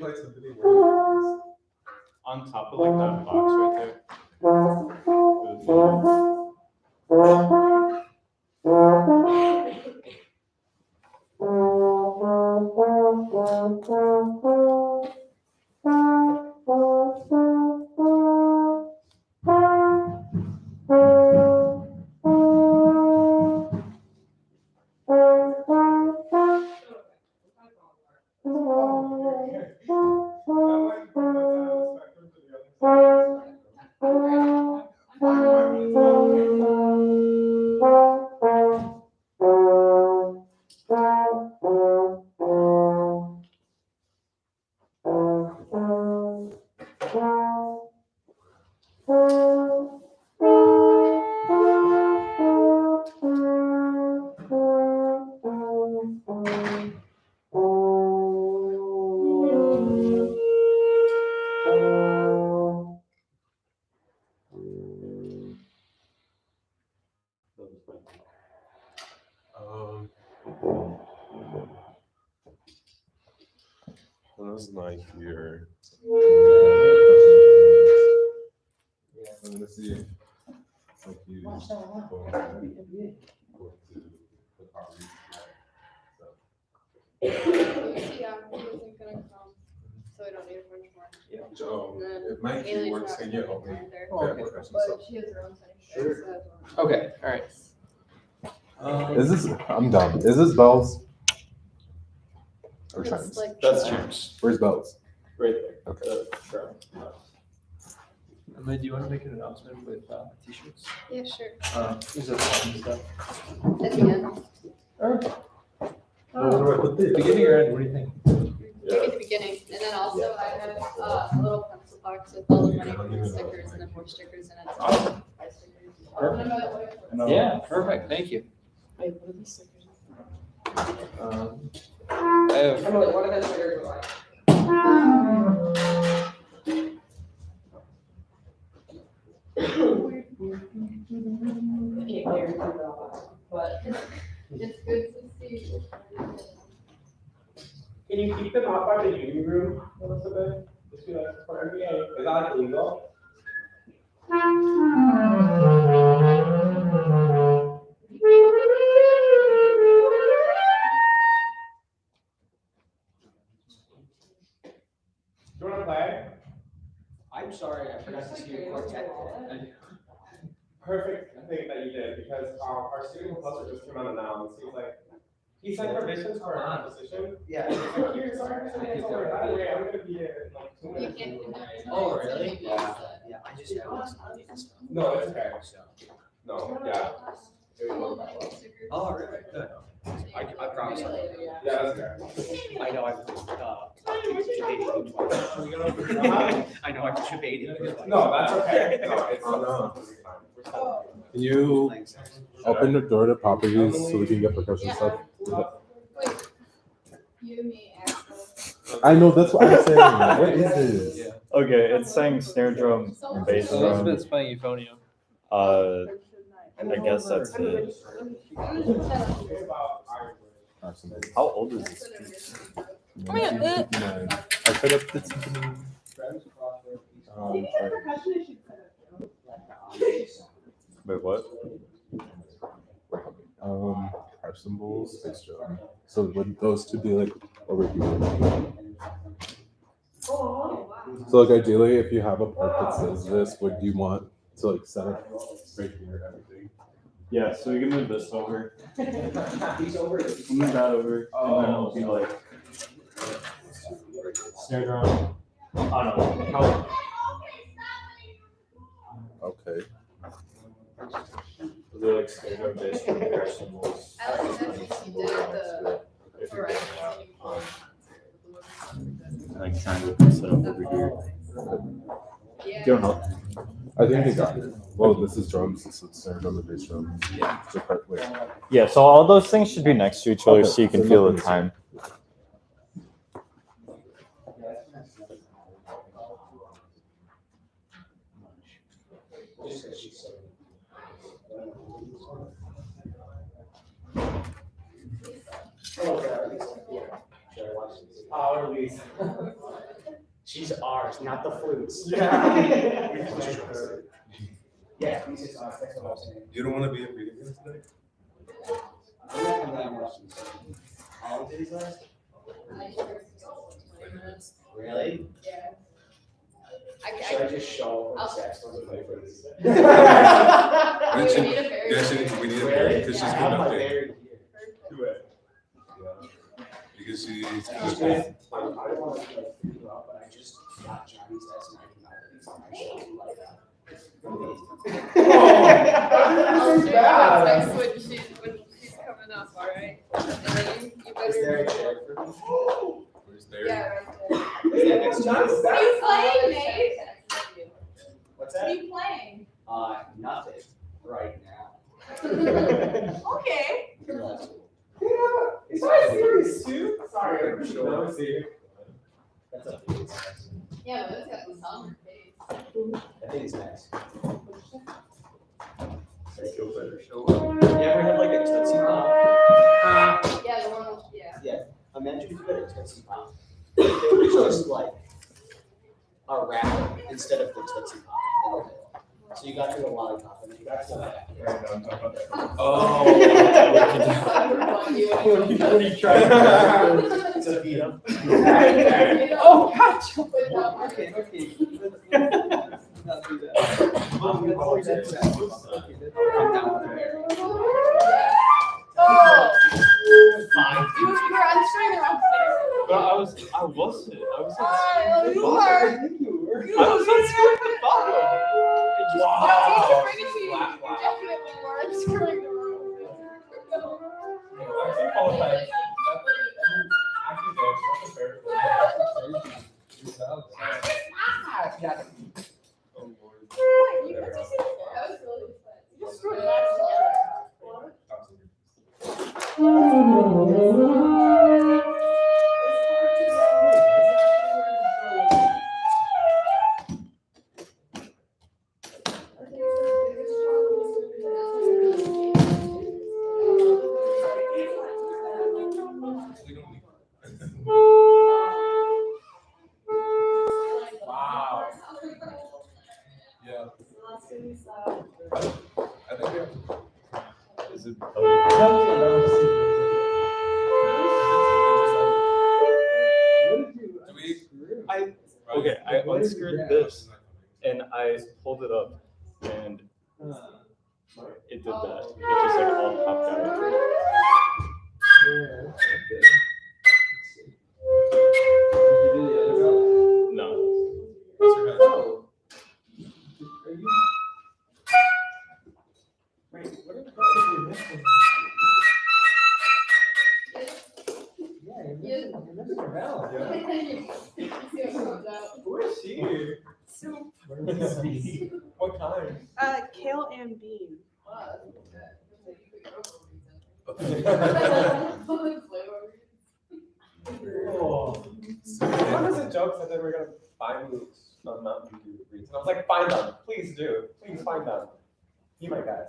play symphony? Where on top of like that box right there. That's not here. I'm gonna see if like you go to the property. Yeah, he wasn't gonna come, so I don't need a bunch more. So And then if Mikey Haley's works, not can you help me? coming there. Oh, okay. But she has her own thing. Sure. So that's one. Okay, all right. Is this? I'm dumb. Is this bells or It's chimes? like That's chimes. Where's bells? Right there. Okay. Sure. Emma, do you want to make an announcement with t-shirts? Yeah, sure. Is it fun stuff? At the end. Where do I put this? Beginning or end, what do you think? Maybe at the beginning, and then also I have a little pencil box with all the money from stickers and then more stickers in it. Awesome. Five stickers. Perfect. Yeah, perfect, thank you. Wait, what are these stickers? I have, Emily, what are those stickers like? Can't guarantee that, but It's good to see. can you keep them up by the union room, Elizabeth? Just be like, for every day. Is that like illegal? Do you wanna play? I'm sorry, I forgot to see your quartet. Perfect thing that you did, because our student composer just came out now, and seems like he sent permissions for a composition. Yeah. He's like, here, sorry, by the way, I'm gonna be here in like 2 You minutes. can't do that. Oh, really? Yeah. Yeah, I just have. No, it's okay. No, yeah. It would work out well. Oh, really? Good. I promise. Yeah, that's okay. I know I've debated you twice. I know I've debated you twice. No, that's okay. No, it's completely fine. We're still- Can you open the door to properties so we can get percussion stuff? Wait, you and me, Axel. I know that's what I'm saying. What is this? Okay, it's saying snare drum and bass drum. Elizabeth's playing euphonium. I guess that's it. It's about Irish. How old is this piece? 1959. I set up the symphony. Wait, what? Our cymbals, bass drum. So would those two be like over here? So like ideally, if you have a part that says this, would you want to like set up right here and everything? Yeah, so we can move this over. He's over. We'll move that over, and then it'll be like snare drum. Oh no, how? Okay. They're like snare drum, bass drum, air cymbals. I like that you did the. Like trying to set up over here. Yeah. You don't know. I think they got it. Well, this is drums. This is snare drum and bass drum. Yeah. So part wait. Yeah, so all those things should be next to each other Okay, so you can so feel the nothing's- time. Oh, Lisa. She's ours, not the flutes. Yeah. Yeah, he's just ours. That's what I'm saying. You don't want to be a video game today? I'm not gonna that much. How long did he last? 20 minutes. Really? Yeah. Should I just show up I'll- with sex on the play for this? We need a very. Yeah, we need a Really? berry because Yeah, I she's have coming my up there. berry here. Do it. Yeah. Because she's I good. don't want to like freak you out, but I just got Johnny's last night and I think on my show like that. I'll This is show you bad. a text when she's coming up, alright? And then you Is there a better. chair for me? Where's there? Yeah, right there. Is that next to you? What are you playing, Nate? What's What are that? you playing? Nothing right now. Okay. Is that serious too? Sorry, I appreciate it. That's a big size. Yeah, but it's got the summer face. I think it's nice. Feel better. Show up. You ever had like a Tootsie Pop? Yeah, the one, yeah. Imagine if you had a Tootsie Pop. It was just like a wrapper instead of the Tootsie Pop. So you got to a lollipop and then you got to that. Oh. What are you trying It's a Vita. Oh, gotcha. Okay. Let's not do that. I'm down with the berry. Oh, Fine. you were answering the wrong place. But I wasn't. I was You on were. the bottom. Wow. Bring it to you. You definitely were answering the wrong Actually qualified. Actually, that's a fair. Wait, you were just saying that was really fun. You just screwed that together. Wow. Yeah. I think we have. Is it? Do we? Okay, I unscrewed this and I pulled it up and it did that. It just like all popped out. No. What's your head? Who is she? Soup. What kind? Kale and bean. Oh. One was a joke said that we we're gonna find some Mountain Dew reads, and I was like, find them, please do, please find them. Be my guys.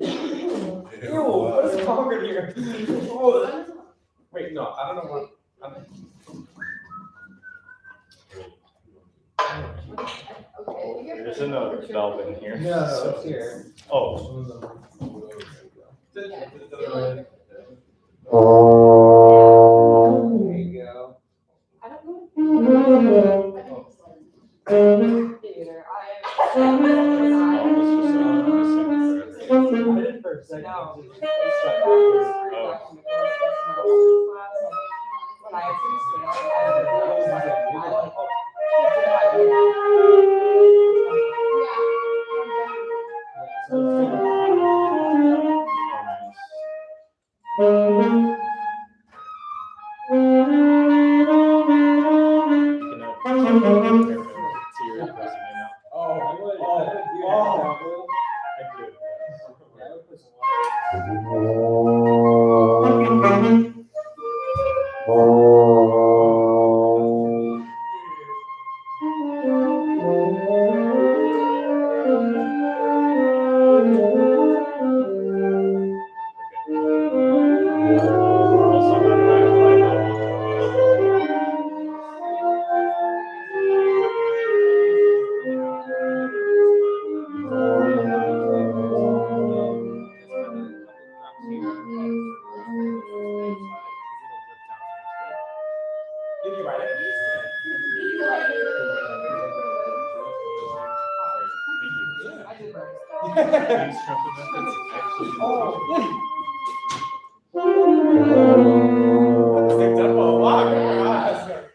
Ew, what is wrong with you? Wait, no, I don't know what. There's another valve in here. No, it's here. Oh. There you go. I don't know. Either. I did for a second. No. Did you write it? These trumpet methods actually. Same tempo. Wow, good for us.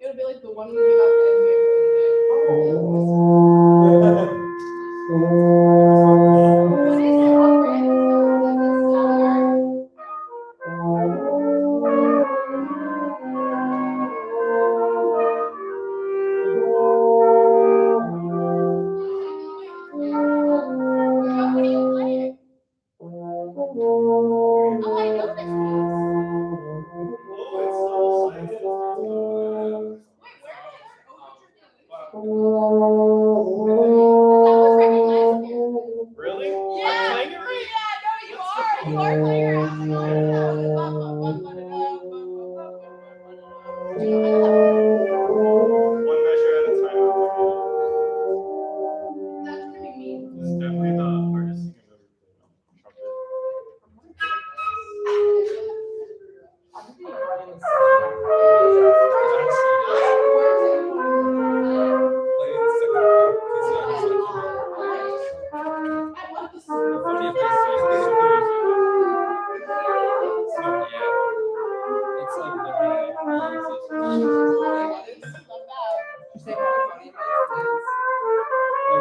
It'll be like the one we give out to NBA What is it? Really? Yeah, I'm playing it right? yeah, no, you are. You are playing around. You are playing around. One measure at a time. That's pretty mean. This is definitely the hardest thing I've ever played on trumpet.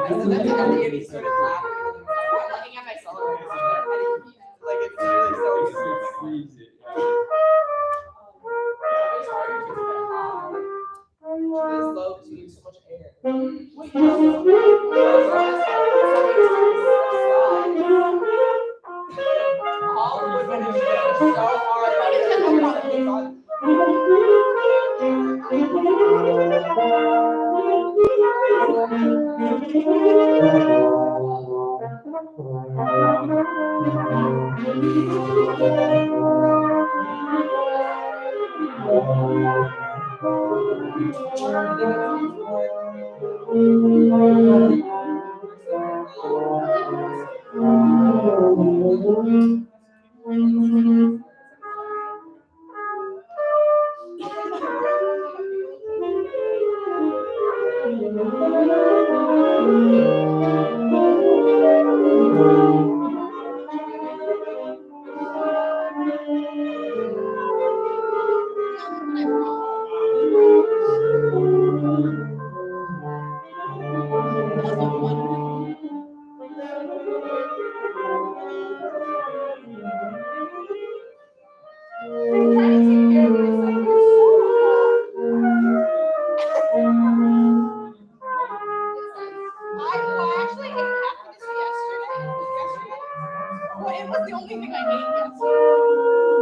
It's like literally Looking at myself. Like it's really so easy. freeze it. It's low because you use so much air. All of the finish so hard. It was the only thing I ate yesterday.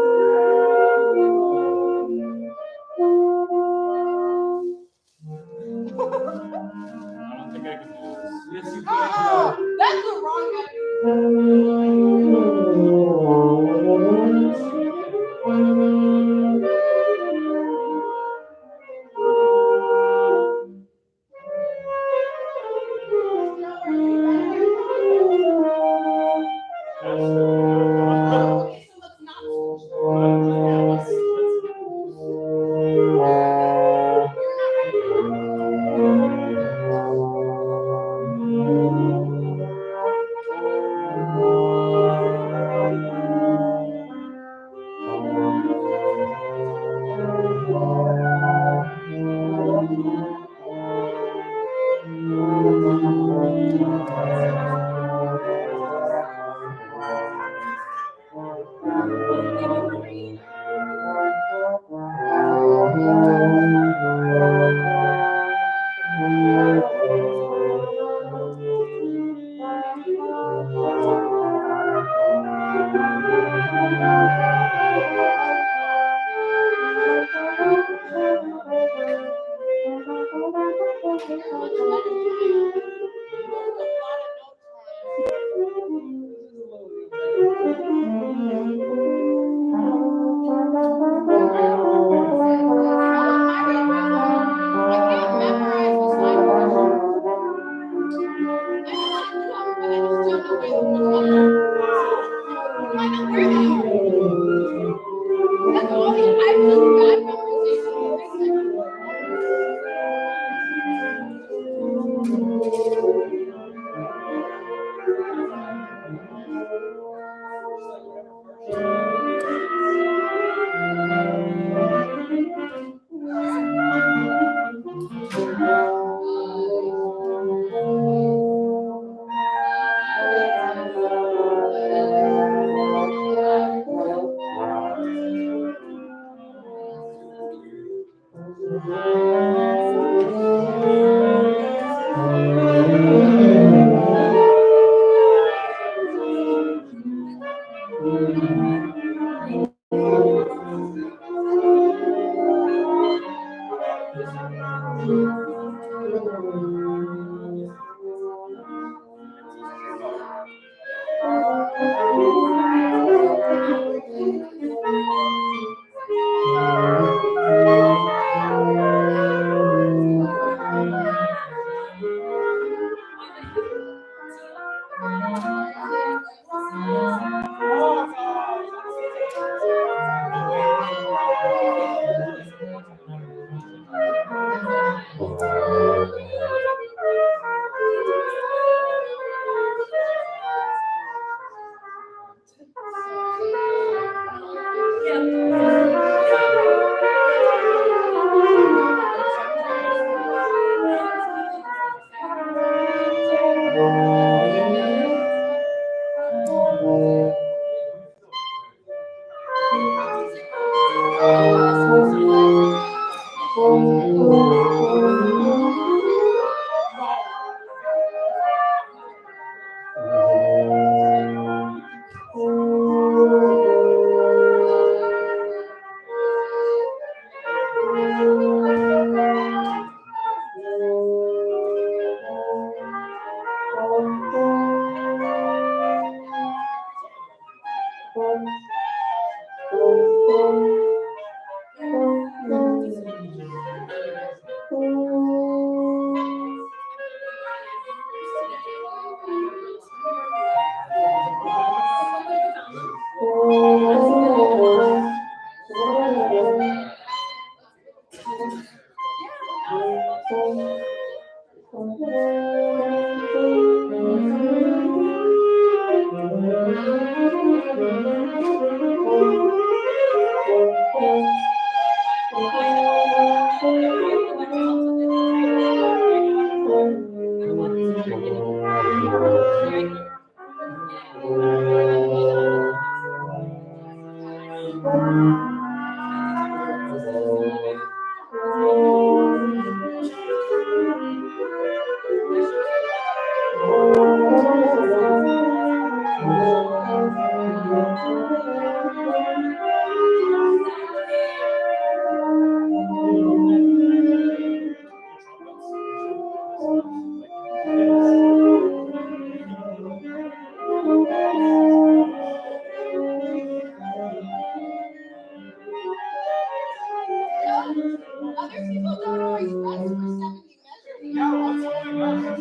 I don't think I can do this. Yes, you That's the wrong guy. Absolutely not. Okay, so let's not switch. Other people don't always rest for 70 measures. We also got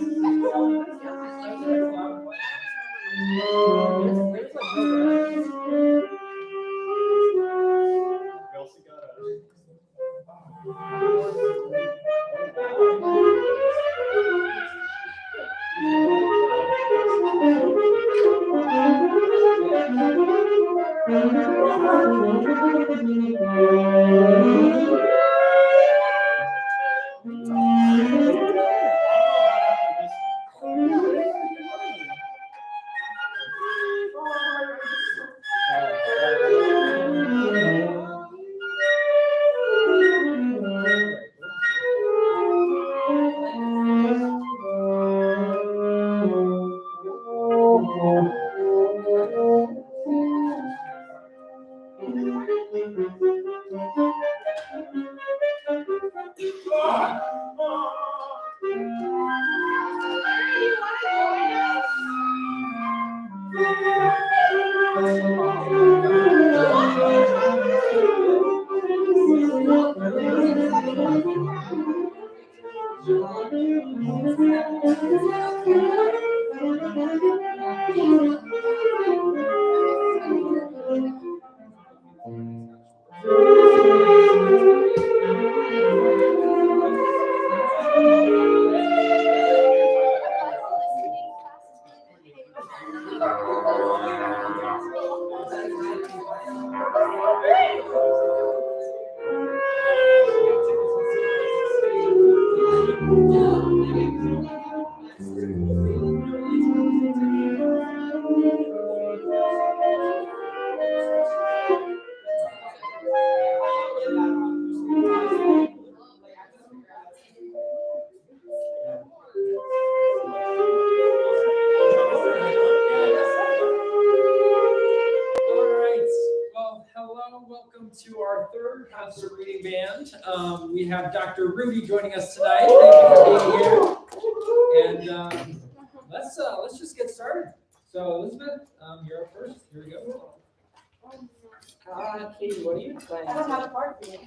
We have Dr. Rudy joining us tonight. Thank you for being here. And let's just get started. So Elizabeth, you're up first. Here we go. Katie, what are you playing? I don't have a part for you.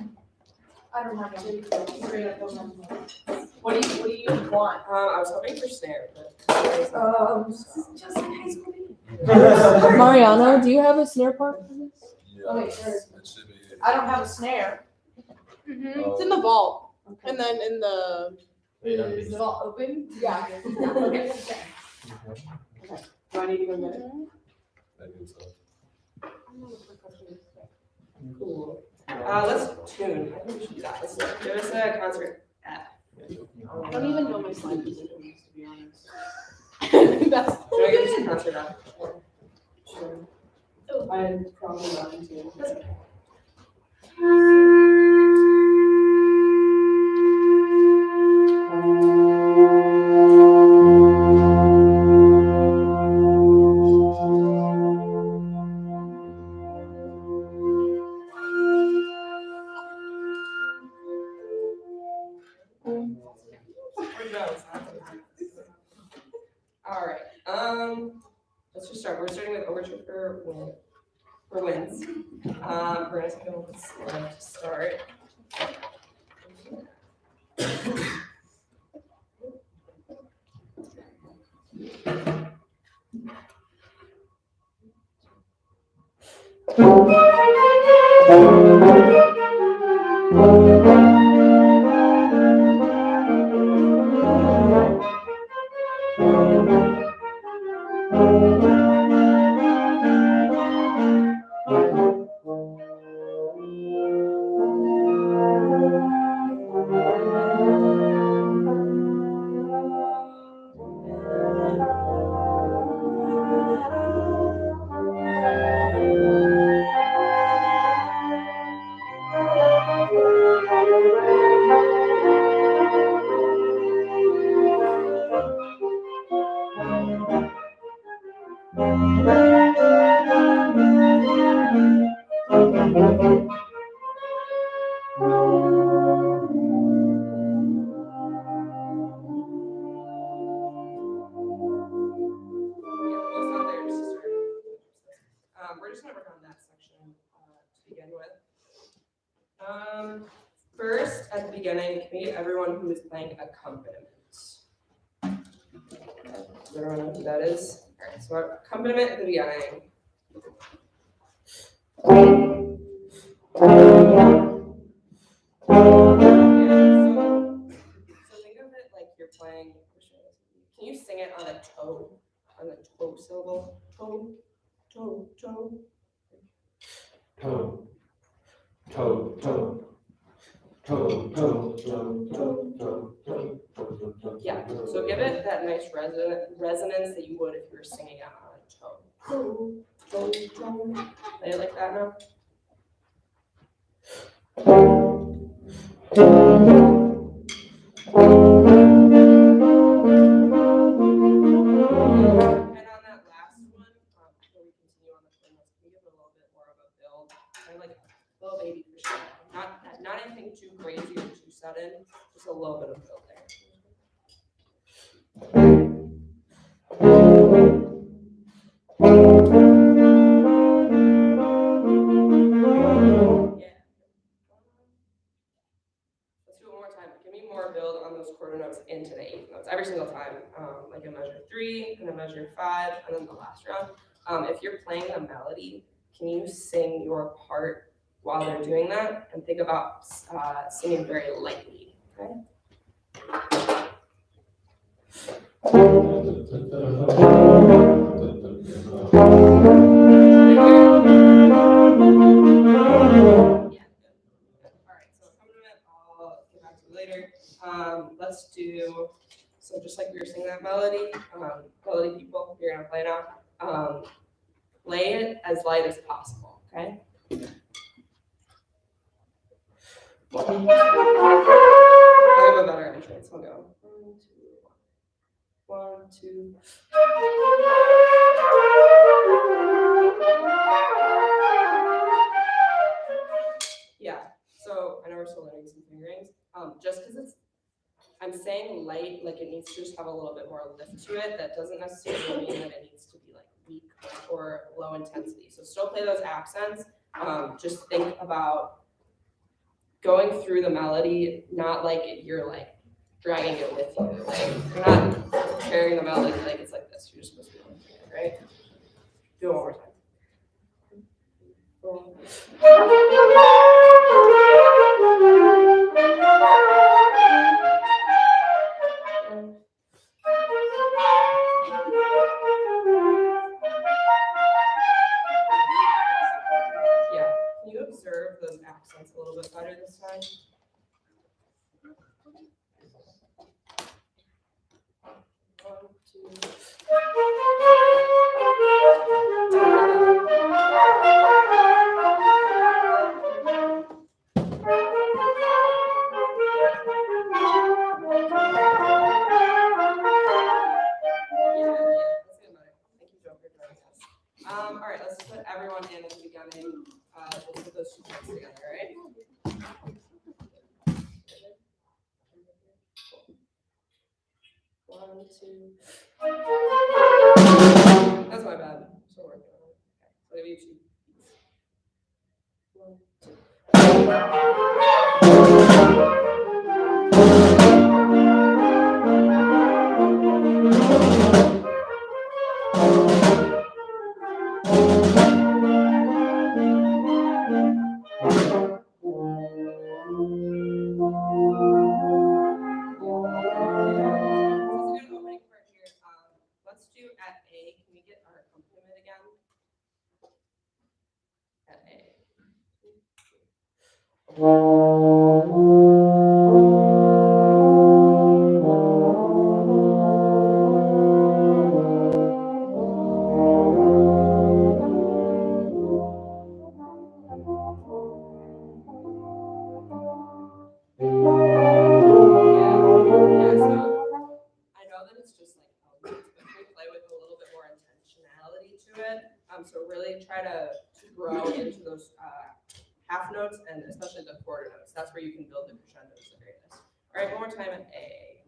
I don't have any. What do you want? I was hoping for snare, but. Just like high school. Mariano, do you have a snare part for this? Okay, sure. It should be. I don't have a snare. It's in the vault, and then in the. Is it all open? Yeah. Okay. Do I need to go get it? I think so. Cool. Let's tune. I think we should do that. Let's give us a concert. I don't even know my slide positions, to be honest. That's. Should I give us a concert app? Sure. I'm probably not too. All right. Let's just start. We're starting with overture for winds. We're gonna go with slide to start. We're just gonna work on that section to begin with. First, at the beginning, can we get everyone who is playing accompaniment? Does everyone know who that is? All right, so our accompaniment at the beginning. So think of it like you're playing. Can you sing it on a toe? On the toe syllable? Toe, toe, toe. Toe. Toe. Toe. Toe. Toe. Toe. Toe. Toe. Toe. Yeah, so give it that nice resonance that you would if you were singing it on a toe. Toe, toe, toe. Play it like that now. And on that last one, before we continue on the thing, let's give it a little bit more of a build. Kind of like a little baby Christian. Not anything too crazy or too sudden, just a little bit of build there. Yeah. Let's do it one more time. Give me more build on those quarter notes into the eighth notes every single time. Like a measure 3 and a measure 5, and then the last round. If you're playing a melody, can you sing your part while they're doing that? And think about singing very lightly. Okay. Yeah. All right. So accompaniment, I'll get back to you later. Let's do. So just like we were singing that melody, melody people, you're gonna play now. Play it as light as possible. Okay. I have a better entrance. I'll go. 1, 2, 1, 2. Yeah. So I know we're still learning some fingering. strings. Just because I'm saying light, like it needs to just have a little bit more lift to it. That doesn't necessarily mean that it needs to be like weak or low intensity. So still play those accents. Just think about going through the melody, not like you're like dragging it with you. Like you're not carrying the melody like it's like this. You're just supposed to be lifting it, right? Do it one more time. Yeah, can you observe those accents a little bit better this time? One, two. Yeah, that's good, buddy. Thank you, Joe, for joining us. All right, let's put everyone in at the beginning. We'll put those two parts together, all right? One, two. That's my bad. Still working on it. Okay, so maybe you two. One, two. Let's do at A. Can we get our accompaniment again? At A. I know that it's just like elements, but we play with a little bit more intentionality to it. So really try to grow into those half notes and especially the quarter notes. That's where you can build the crescendos the greatest. All right, one more time at A.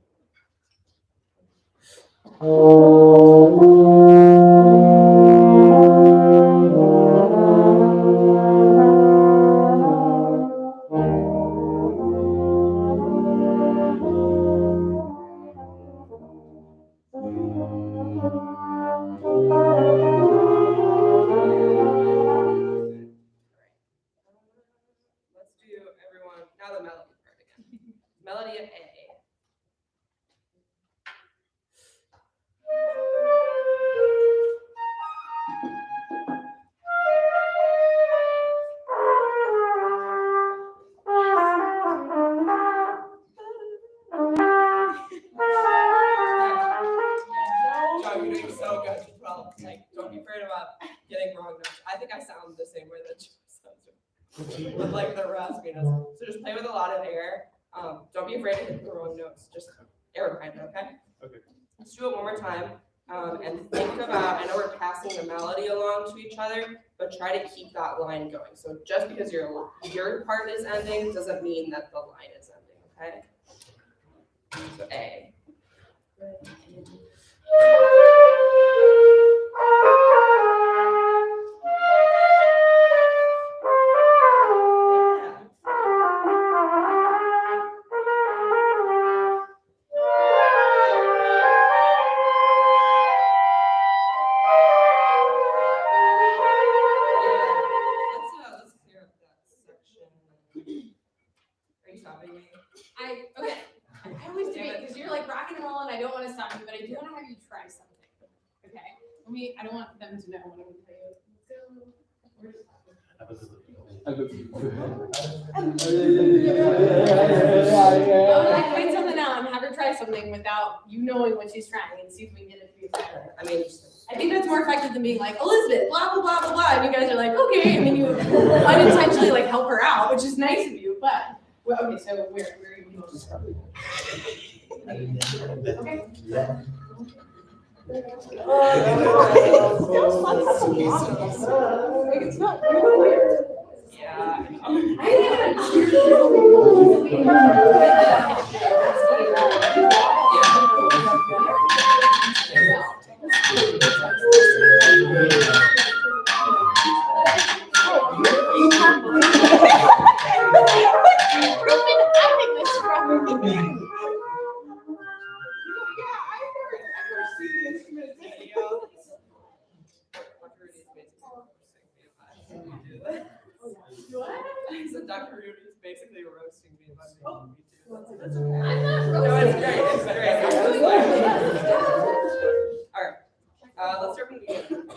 Let's do everyone, now the melody part again. Melody at A. Joe, you're doing so good. Well, like, don't be afraid about getting wrong notes. I think I sound the same way that Joe sounds with like the raspiness. So just play with a lot of air. Don't be afraid to hit the wrong notes. Just air behind it, okay? Okay. Let's do it one more time. And think about, I know we're passing the melody along to each other, but try to keep that line going. So just because your part is ending doesn't mean that the line is ending, okay? So A. Let's clear up that section. Are you stopping me? Okay. I always do it because you're like rocking and rolling. I don't want to stop you, but I do want to have you try something. Okay. I don't want them to know what I'm going to tell you. I would like to wait something out and have her try something without you knowing what she's trying and see if we can get it to be effective. I mean, I think that's more effective than being like, Elizabeth, blah, blah, blah, blah, blah. And you guys are like, okay. And then you unintentionally like help her out, which is nice of you. But, well, okay, so where are you going to start? Okay. It's not weird. yeah. I So Dr. Rudy is basically roasting me about making me too. That's okay. I'm not No, it's great. It's great. All right. Let's start from the beginning.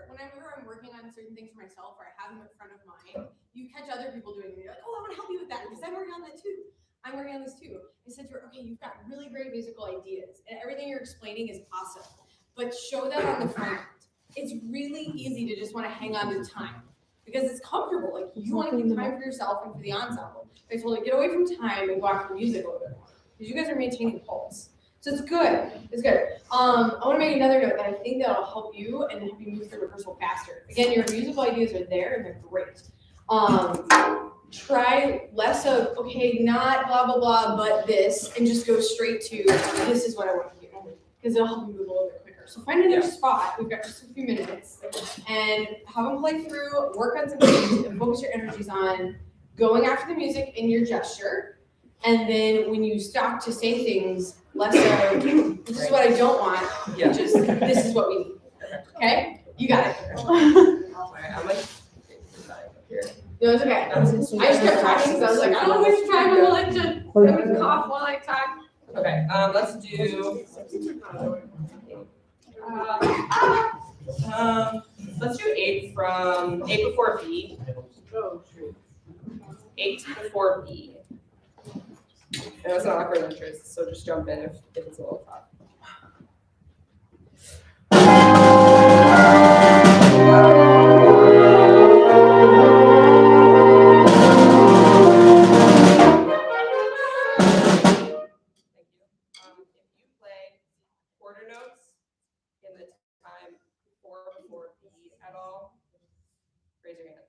Whenever I'm working on certain things for myself or I have them in front of mine, you catch other people doing it. You're like, oh, I want to help you with that because I'm working on that too. I'm working on this too. I said to her, okay, you've got really great musical ideas and everything you're explaining is awesome, but show that on the front end. It's really easy to just want to hang on to time because it's comfortable. Like you want to keep time for yourself and for the ensemble. I told her, get away from time and go after music a little bit more because you guys are maintaining pulse. So it's good. It's good. I want to make another note that I think that'll help you and help you move through rehearsal faster. Again, your musical ideas are there and they're great. Try less of, okay, not blah, blah, blah, but this, and just go straight to, this is what I want to hear. Because it'll help you move a little bit quicker. So find another spot. We've got just a few minutes. And have them play through, work on some things, and focus your energies on going after the music in your gesture. And then when you stop to say things, less of, this is what I don't want, just, this is what we need. Okay? You got it. I'm like, here. No, it's okay. I just kept talking because I was like, I don't waste time. I'm gonna cough while I talk. Okay, let's do. Let's do 8 from 8 before B. 8 before B. I know it's not awkward interest, so just jump in if it's a little tough. Quarter notes in the time 4 before B at all, raise your hand.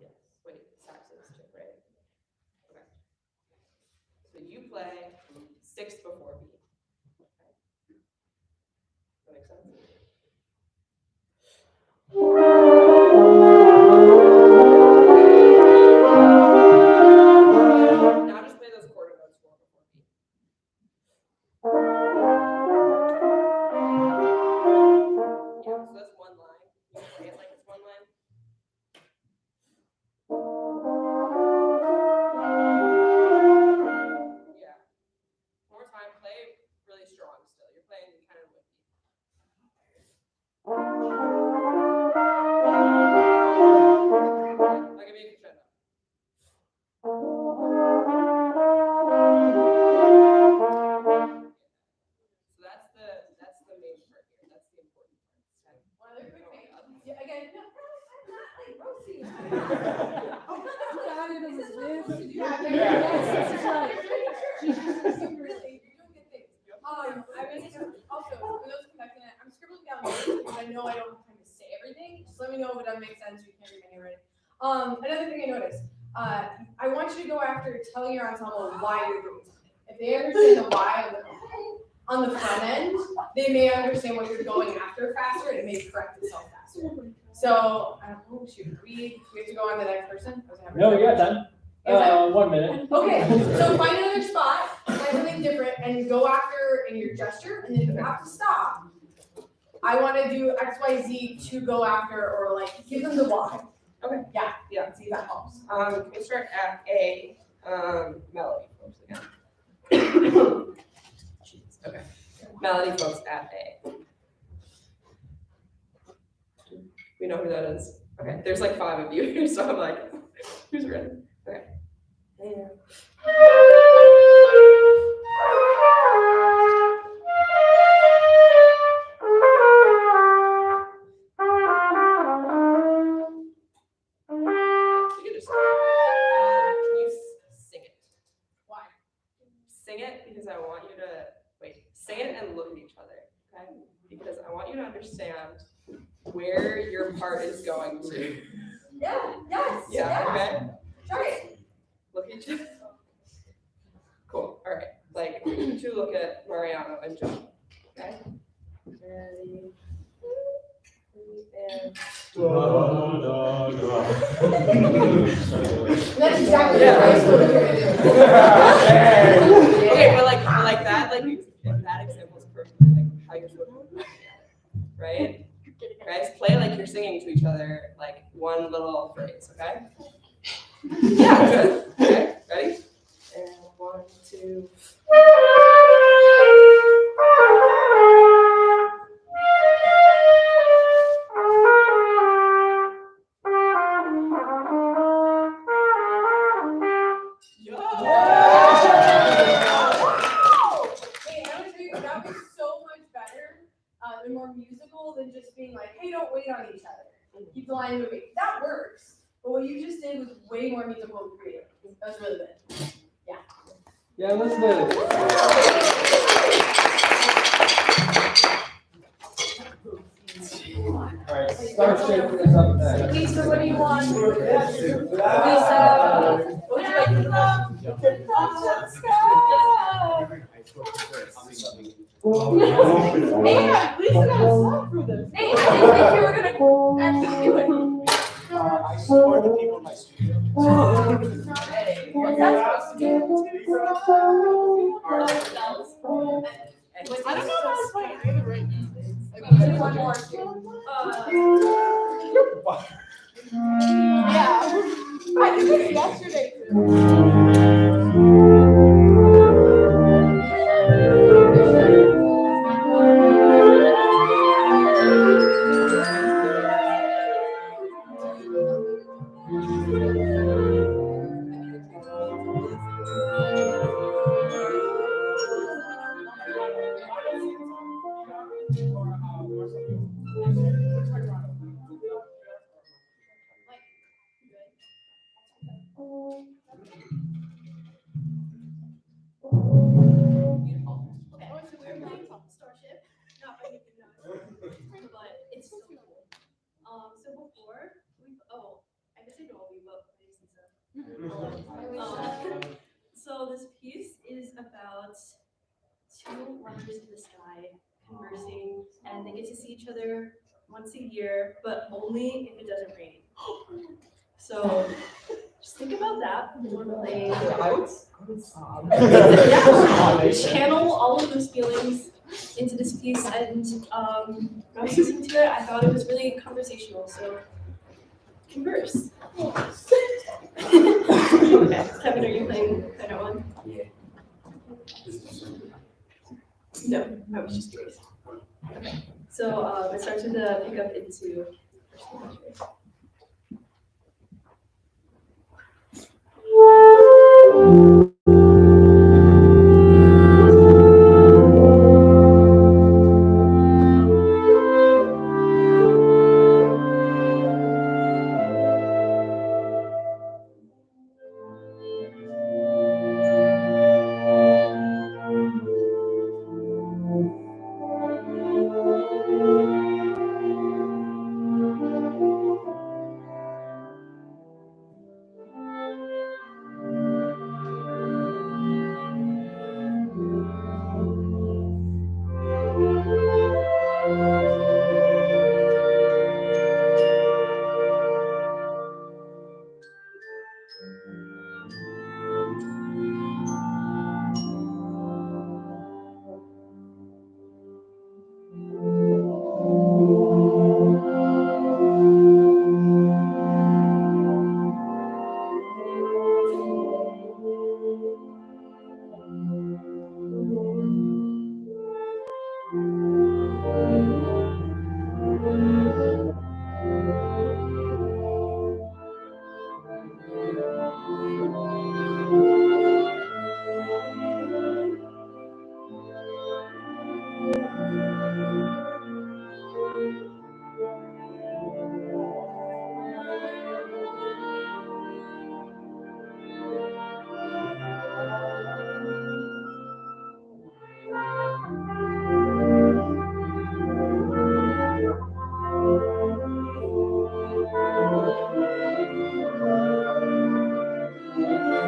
Yes. Wait, saxes too, right? Okay. So you play 6 before B. Okay. That makes sense? Now just play those quarter notes 4 before B. Yeah, so that's one line. You play it like it's one line. Yeah. More time, play really strong still. You're playing kind of whippy. Yeah, I'll give you a crescendo. So that's the main part here. That's the important part. One other quick thing. Yeah, again, no, I'm not like roasting. Really, you're doing good things. I'm gonna also for those connecting it, I'm scribbling down notes because I know I don't have time to say everything. Just let me know if it doesn't make sense. You can't read my handwriting. Another thing I noticed, I want you to go after telling your ensemble why you're doing something. If they understand the why on the front end, they may understand what you're going after faster, and it may correct itself faster. So, oh shoot, we have to go on to the next person? No, we got time. 1 minute. Okay, so find another spot, find something different, and go after in your gesture, and then if you have to stop, I want to do X, Y, Z to go after, or like give them the why. Okay. Yeah, see if that helps. We'll start at A, melody folks again. Jeez, okay. Melody folks at A. We know who that is. Okay, there's like 5 of you here, so I'm like, who's ready? Okay. And you can just can you sing it? Why? Sing it because I want you to sing it and look at each other, okay? Because I want you to understand where your part is going to. Yeah, yes. Yeah, okay? Try it. Look at each other. Cool. All right. Like to look at Mariano and John. Okay. Ready. And That's exactly Yeah. what I was going to okay, but like that, like if that example is perfect, like how you're supposed to, right? Guys, play like you're singing to each other, like one little phrase, okay? Yeah, good. Okay, ready? And 1, 2. Hey, I would agree, that was so much better and more musical than just being like, hey, don't wait on each other. Keep the line moving. That works. But what you just did was way more musical and creative. That's really good. Yeah, Elizabeth. All right, Starship is up next. Lisa, what do you want? Lisa, what would you like to know? Hey, Lisa got a song for this. Hey, I didn't think you were gonna actually do it. I support the people in my studio. Hey, what's that supposed to do? I don't know how to play either right now. Okay, one more. Yeah. I did this yesterday too. Starship, not by Nicki Minaj, but it's so cool. So before I guess I know all of you, but my name's Lisa. So this piece is about 2 lovers in the sky conversing, and they get to see each other once a year, but only if it doesn't rain. So just think about that when playing. Yeah, channel all of those feelings into this piece, and when I was listening to it, I thought it was really conversational. So converse. Okay, Kevin, are you playing that one? Yeah. No, I was just curious. Okay, so it starts with a pickup into personal measure.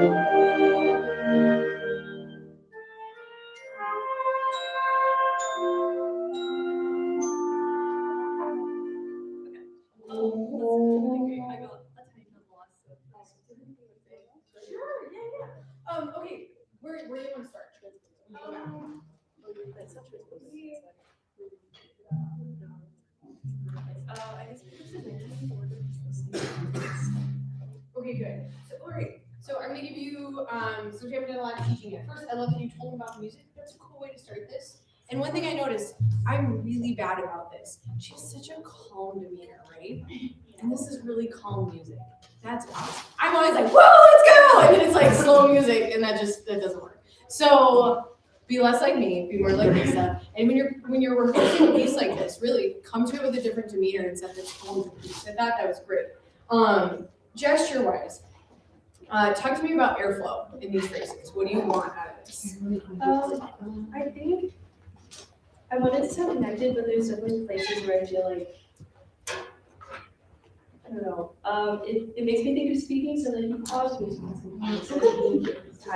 I got a tiny bit lost. Sure, yeah. Okay, where do you want to start? I guess we just in order, just listening. Okay, good. So, all right. So I'm gonna give you, so we haven't done a lot of teaching yet. First, I love that you told me about music. That's a cool way to start this. And one thing I noticed, I'm really bad about this. She has such a calm demeanor, right? And this is really calm music. That's awesome. I'm always like, whoa, let's go! And then it's like slow music, and that doesn't work. So be less like me, be more like Lisa. And when you're rehearsing a piece like this, really come to it with a different demeanor and set the tone of the piece. I thought that was great. Gesture-wise, talk to me about airflow in these phrases. What do you want out of this? I think I wanted to sound connected, but there's definitely places where I feel like, I don't know, it makes me think of speaking, so then you pause me sometimes. So time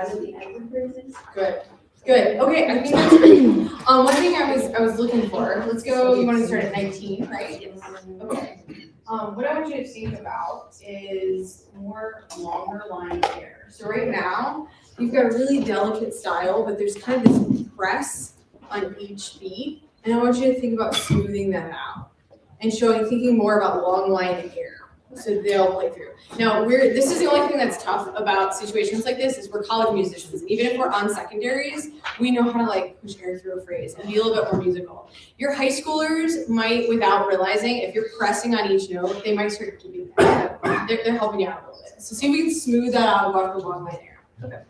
at the end of phrases. Good. Good. Okay, I think that's great. One thing I was looking for. Let's go. You want to start at 19, right? Yes. Okay. What I want you to think about is more longer line hair. So right now, you've got a really delicate style, but there's kind of this press on each beat, and I want you to think about smoothing that out and thinking more about long line hair. So they'll play through. Now, this is the only thing that's tough about situations like this is we're college musicians. And even if we're on secondaries, we know how to like push air through a phrase and be a little bit more musical. Your high schoolers might, without realizing, if you're pressing on each note, they might start keeping that. They're helping you out a little bit. So see if we can smooth that out and go after long line hair. Okay.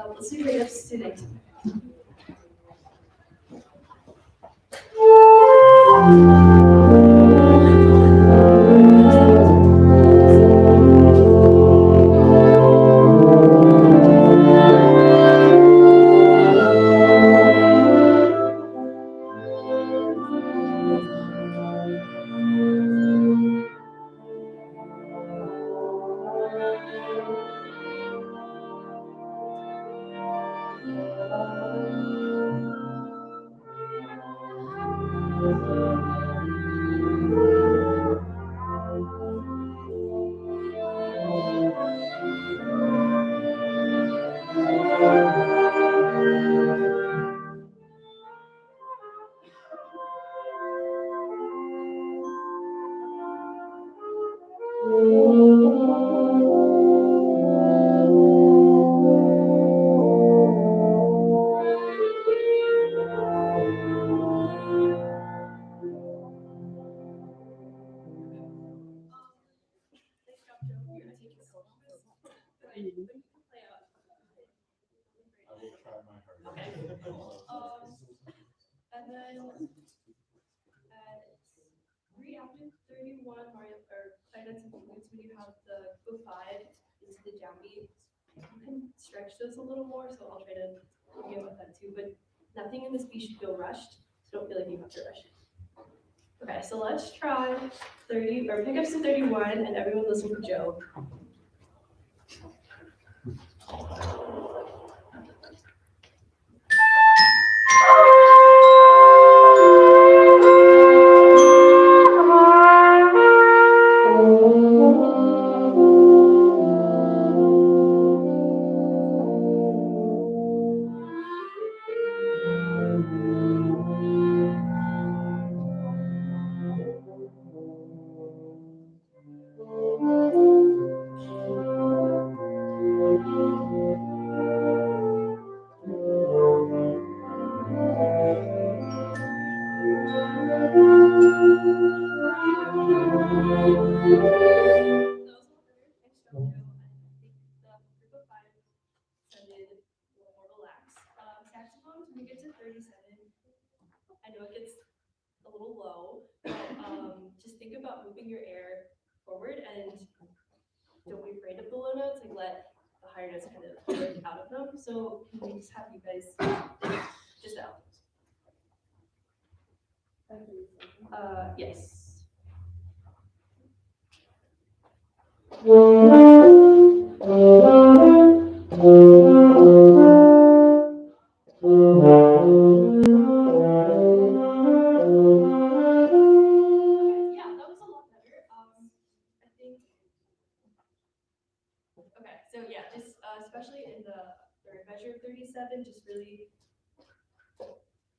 Let's do right ups to 19. And then at 3 after 31, Mario or Finance and Foods, when you have the go 5 into the jam beat, you can stretch those a little more. So I'll try to give with that too. But nothing in this beat should feel rushed. So don't feel like you have to rush it. Okay, so let's try 30 or pickups to 31, and everyone listen for Joe. Saxophones, when you get to 37, I know it gets a little low, but just think about moving your air forward and don't be afraid of the low notes, like let the higher notes kind of lift out of them. So can we just have you guys just out? Yes. Okay, so yeah, just especially in the third measure of 37, just really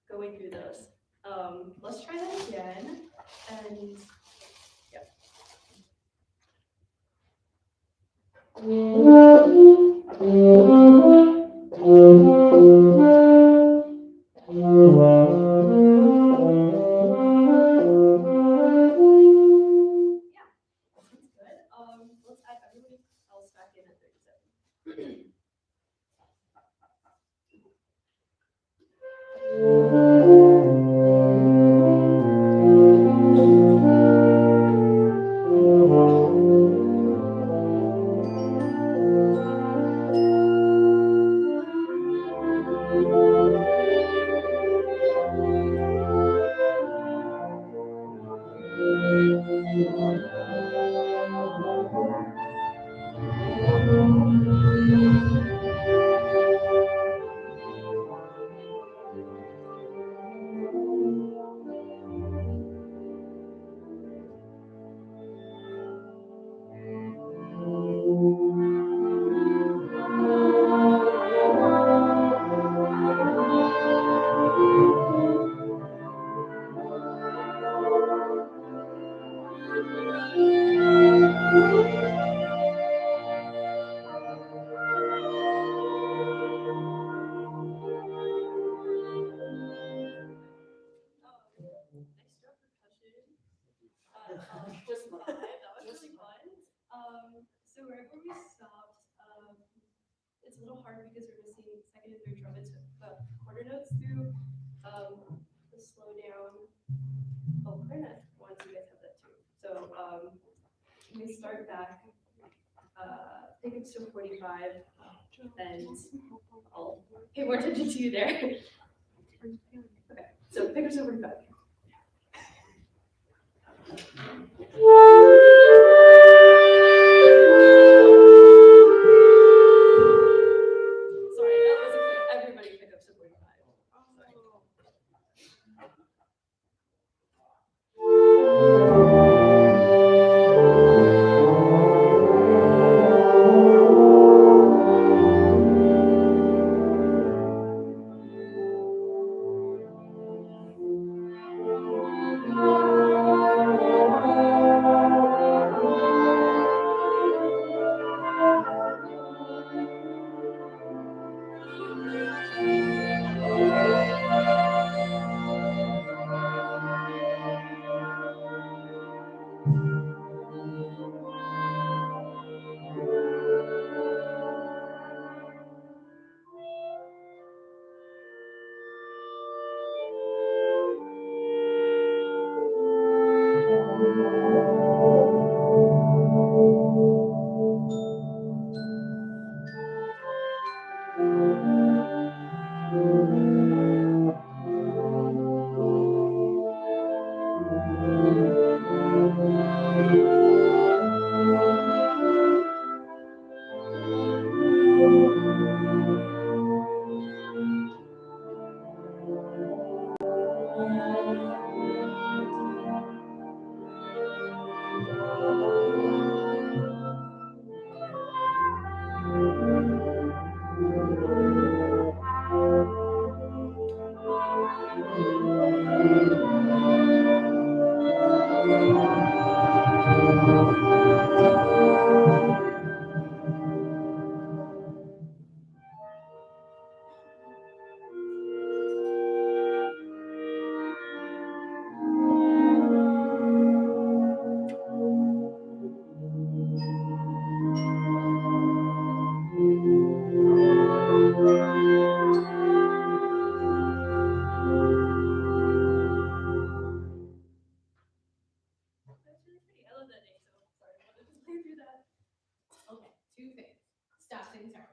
going through those. Let's try that again. And yeah. Yeah, sounds good. Let's add everybody else back in at 37. Next up, percussion. Just live. That was really fun. So right where we stopped, it's a little hard because we're missing second and third trumpets, but quarter notes through the slow down. Oh, clarinet ones, you guys have that too. So we start back, pick up to 45, and I'll pay more attention to you there. Okay, so pick up to 45. Sorry, that wasn't clear. Everybody pick up to 45. Sorry. That's really pretty. I love that day, so sorry, I wanted to just play through that. Okay, two things. Stop saying sorry.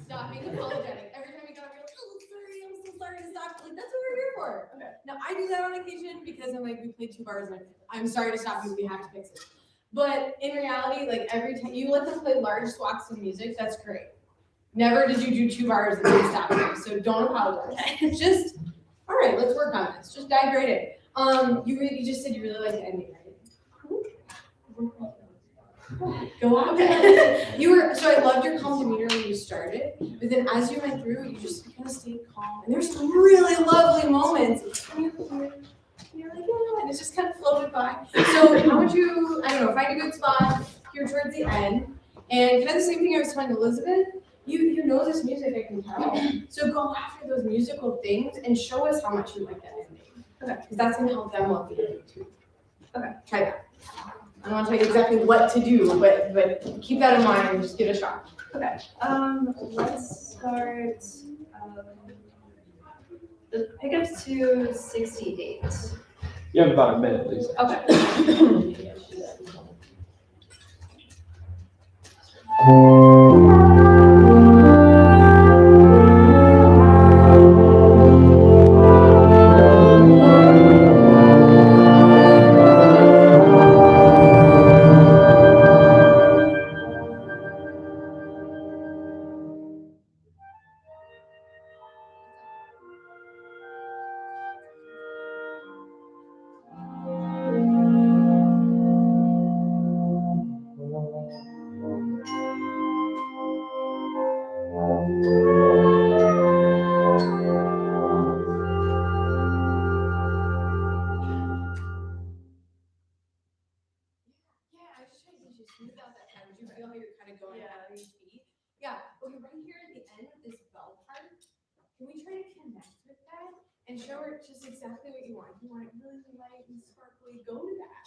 Stop being apologetic. Every time you go, you're like, oh, sorry, I'm so sorry to stop. Like, that's what we're here for. Okay. Now, I do that on occasion because I'm like, we played 2 bars and I'm sorry to stop you, we have to fix it. But in reality, like every time you let them play large swaths of music, that's great. Never did you do 2 bars and then stop them. So don't apologize. It's just, all right, let's work on this. Just dive right in. You just said you really like the ending, right? Go out there. You were, so I loved your calm demeanor when you started, but then as you went through, you just kind of stayed calm. And there's some really lovely moments. And you're like, yeah, and it just kind of floated by. So how would you, I don't know, find a good spot here towards the end. And kind of the same thing I was telling Elizabeth, you know this music, I can tell. So go after those musical things and show us how much you like that ending. Okay, because that's gonna help them love the ending too. Okay, try that. I don't want to tell you exactly what to do, but keep that in mind and just give it a shot. Okay. Let's start. The pickups to 68. You have about a minute, please. Okay. Yeah, I just tried to get you smooth out that time. Did you feel how you're kind of going after each beat? Yeah. Okay, right here at the end of this bell part, can we try to connect with that and show her just exactly what you want? If you want it really light and sparkly, go to that.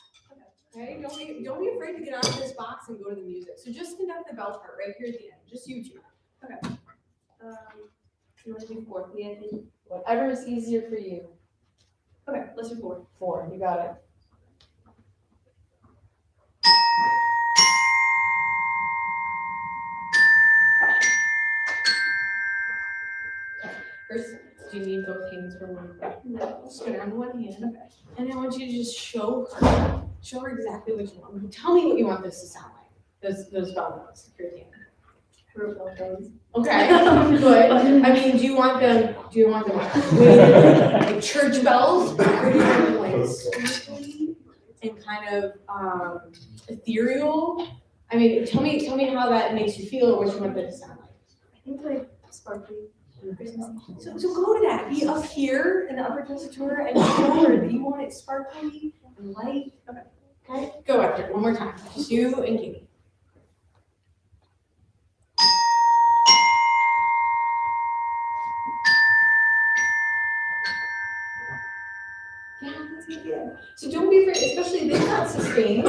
Okay. Don't be afraid to get out of this box and go to the music. So just conduct the bell part right here at the end. Just you two. You want to do 4 for the ending? Whatever is easier for you. Okay, let's do 4. 4, you got it. First, do you need both hands for one? No. Just put it on one hand. Okay. And I want you to just show her exactly what you want. Tell me what you want this to sound like. Those bell notes. Here at the end. Okay, good. I mean, do you want them like church bells, or do you want them like sparkly and kind of ethereal? I mean, tell me how that makes you feel, or what you want that to sound like. I think like sparkly. So go to that. Be up here in the upper tessitura and show her that you want it sparkly and light. Okay. Go after it one more time. Just you and Katie. Yeah, that's good. So don't be afraid, especially this not sustained.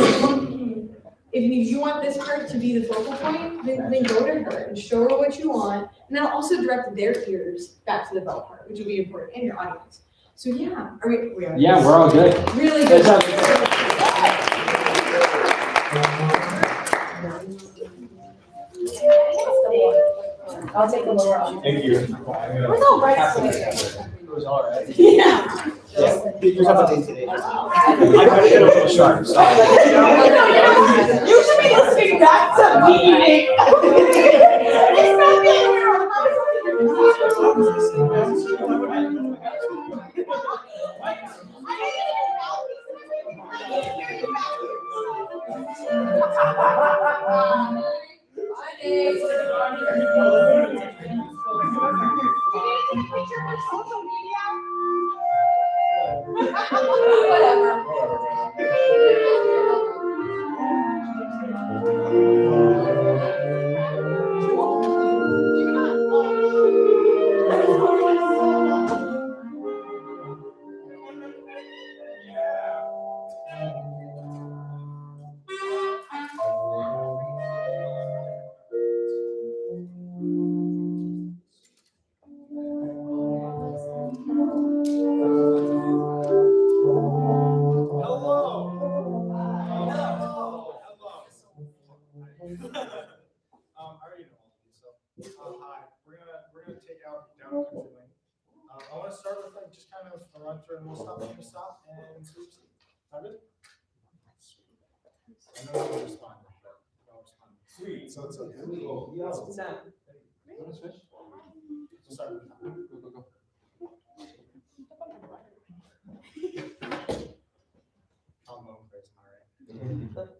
If you want this part to be the focal point, then go to her and show her what you want. And then also direct their ears back to the bell part, which will be important, and your audience. So yeah, are we are? Yeah, we're all good. Really good. I'll take the lower option. Thank you. Where's all right? It was all right. Yeah. Here's how much today. I tried to get a little sharp, so. You should be listening back to meeting. I already know all of these, so, hi, we're gonna take out down country lane. I wanna start with like just kind of a run through and we'll stop and see. Sound good? I know you'll respond, but I'll respond. Sweet, so it's okay. Cool. Yeah. So start with Go. I'm going crazy, am I right?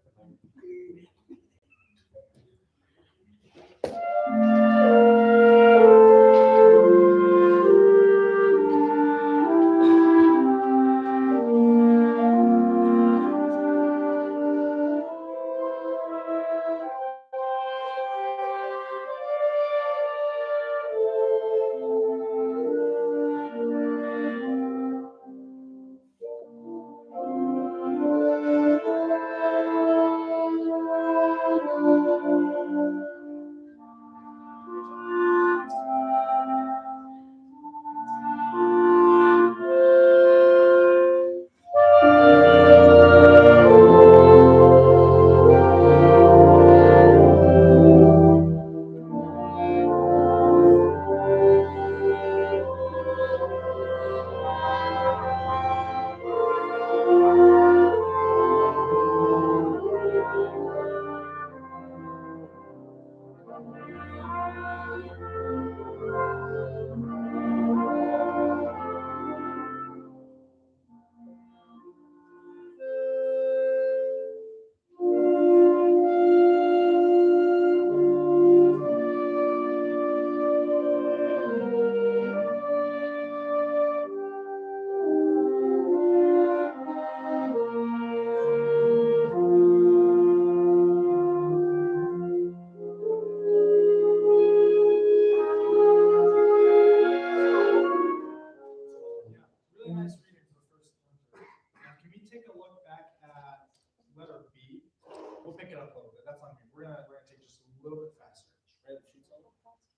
Really nice reading for the first one. Now, can we take a look back at letter B? We'll pick it up a little bit. That's on me. We're gonna take just a little bit faster. Right?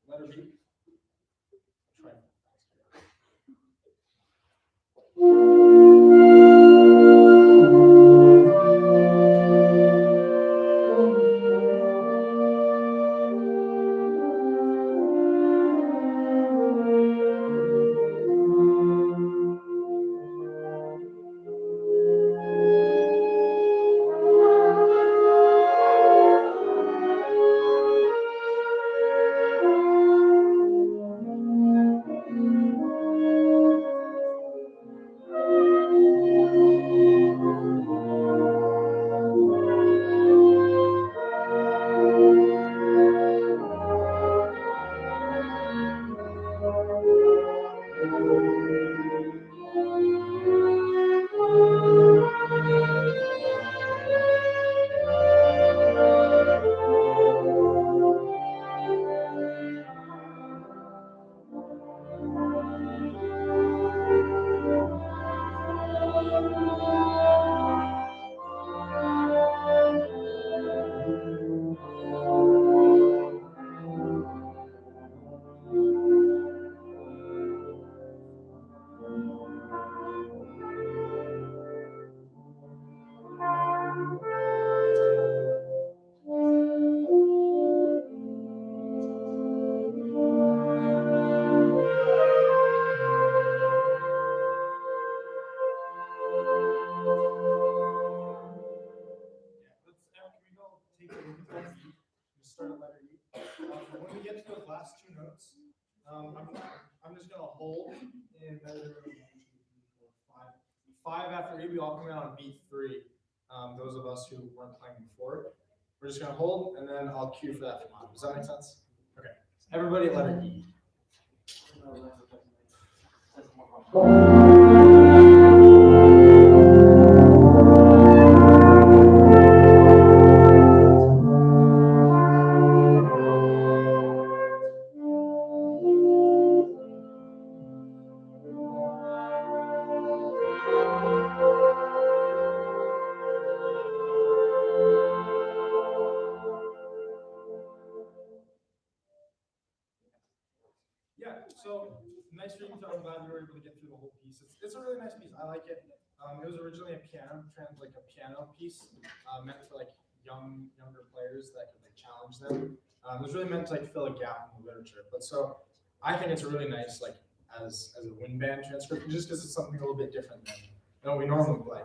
Letter B. Try. Start at letter E. When we get to those last two notes, I'm just gonna hold in measure 1, 2, 3, 4, 5. 5 after E, we all come out on beat 3. Those of us who weren't playing before, we're just gonna hold, and then I'll cue for that from on. Does that make sense? Okay. Everybody at letter E. Yeah, so nice reading through. I'm glad we were able to get through the whole piece. It's a really nice piece. I like it. It was originally a piano piece meant for like younger players that could like challenge them. It was really meant to like fill a gap in the literature. But so I think it's really nice like as a wind band transcript, just because it's something a little bit different than what we normally play.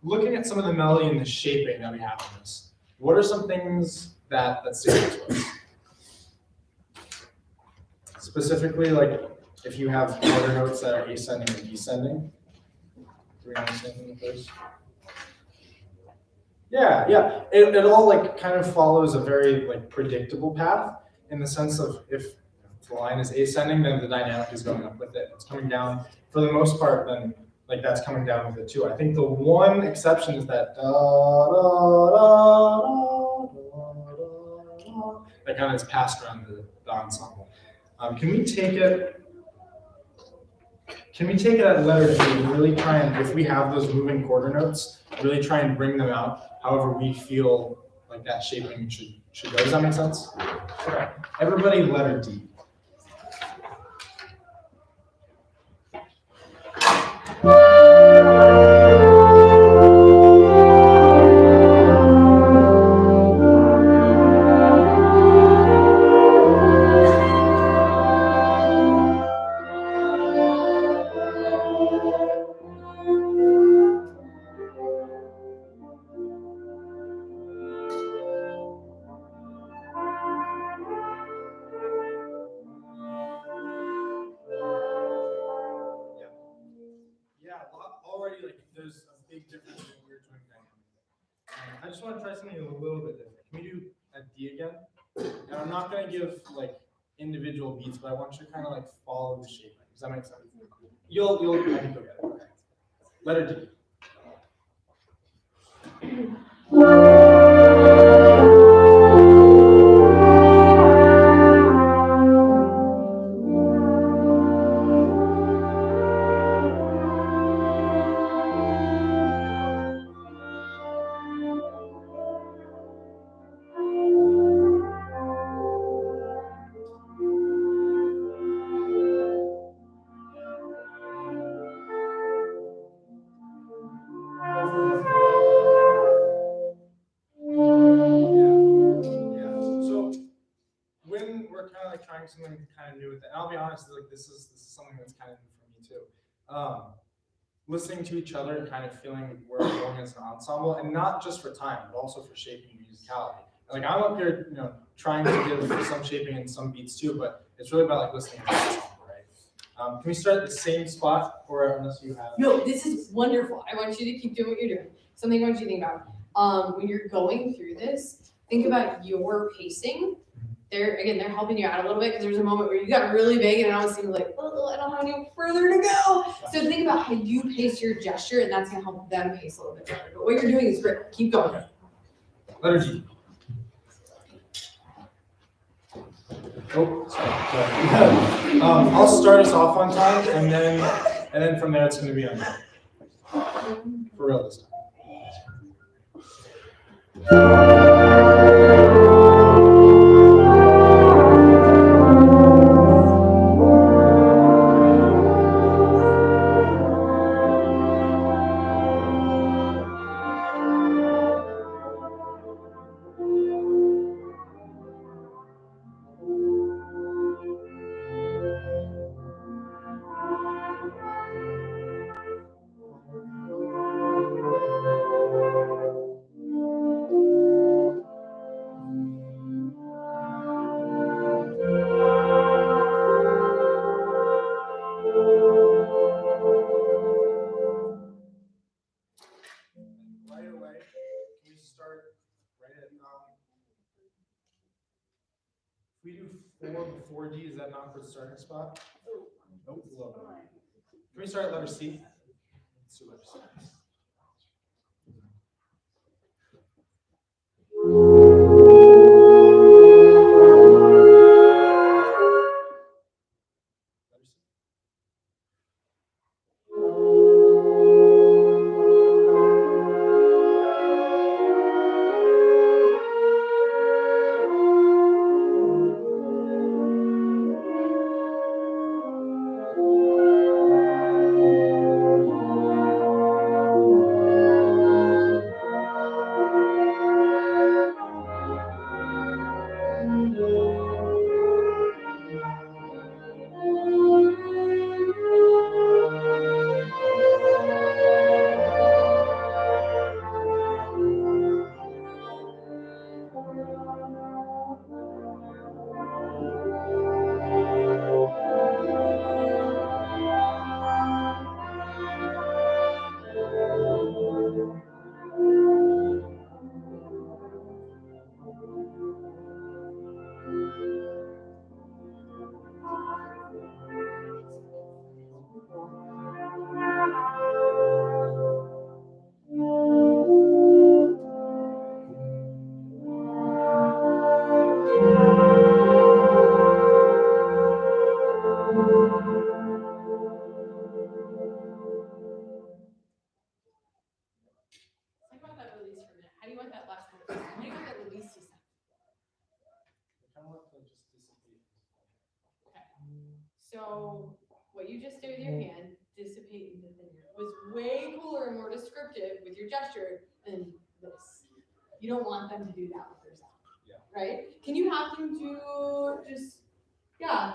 Looking at some of the melody and the shaping that we have in this, what are some things that stick out to us? Specifically, like if you have other notes that are ascending and descending. Do we understand them first? Yeah. It all like kind of follows a very like predictable path in the sense of if the line is ascending, then the dynamic is going up with it. It's coming down for the most part, then like that's coming down with it too. I think the one exception is that da, da, da, da, that kind of is passed around the ensemble. Can we take it at letter D and really try and, if we have those moving quarter notes, really try and bring them out however we feel like that shaping should go. Does that make sense? Okay. Everybody letter D. just want to try something a little bit different. Can we do a D again? And I'm not gonna give like individual beats, but I want you to kind of like follow the shape. Does that make sense? You'll I think you'll get it. Okay. Letter D. Yeah. So when we're kind of like trying something kind of new with it, and I'll be honest, like this is something that's kind of new for me too. Listening to each other and kind of feeling where we're going as an ensemble, and not just for time, but also for shaping musicality. Like I'm up here, trying to give some shaping and some beats too, but it's really about like listening to the ensemble, right? Can we start at the same spot, or unless you have? No, this is wonderful. I want you to keep doing what you're doing. Something I want you to think about. When you're going through this, think about your pacing. They're helping you out a little bit because there's a moment where you got really big and it almost seems like, oh, I don't have any further to go. So think about how you pace your gesture, and that's gonna help them pace a little bit better. But what you're doing is great. Keep going. Letter G. Oh, sorry. I'll start us off on time, and then from there it's gonna be on for real this time. Right away, can you start right at if we do 4 before D, is that an awkward starting spot? Nope. Low. Can we start at letter C? Let's do letter C. Think about that release for a minute. How do you want that last one? How do you want that release to sound? I kind of want to just dissipate. Okay. So what you just did with your hand, dissipate into thin air, was way cooler and more descriptive with your gesture than this. You don't want them to do that with their sound. Yeah. Right? Can you have them do just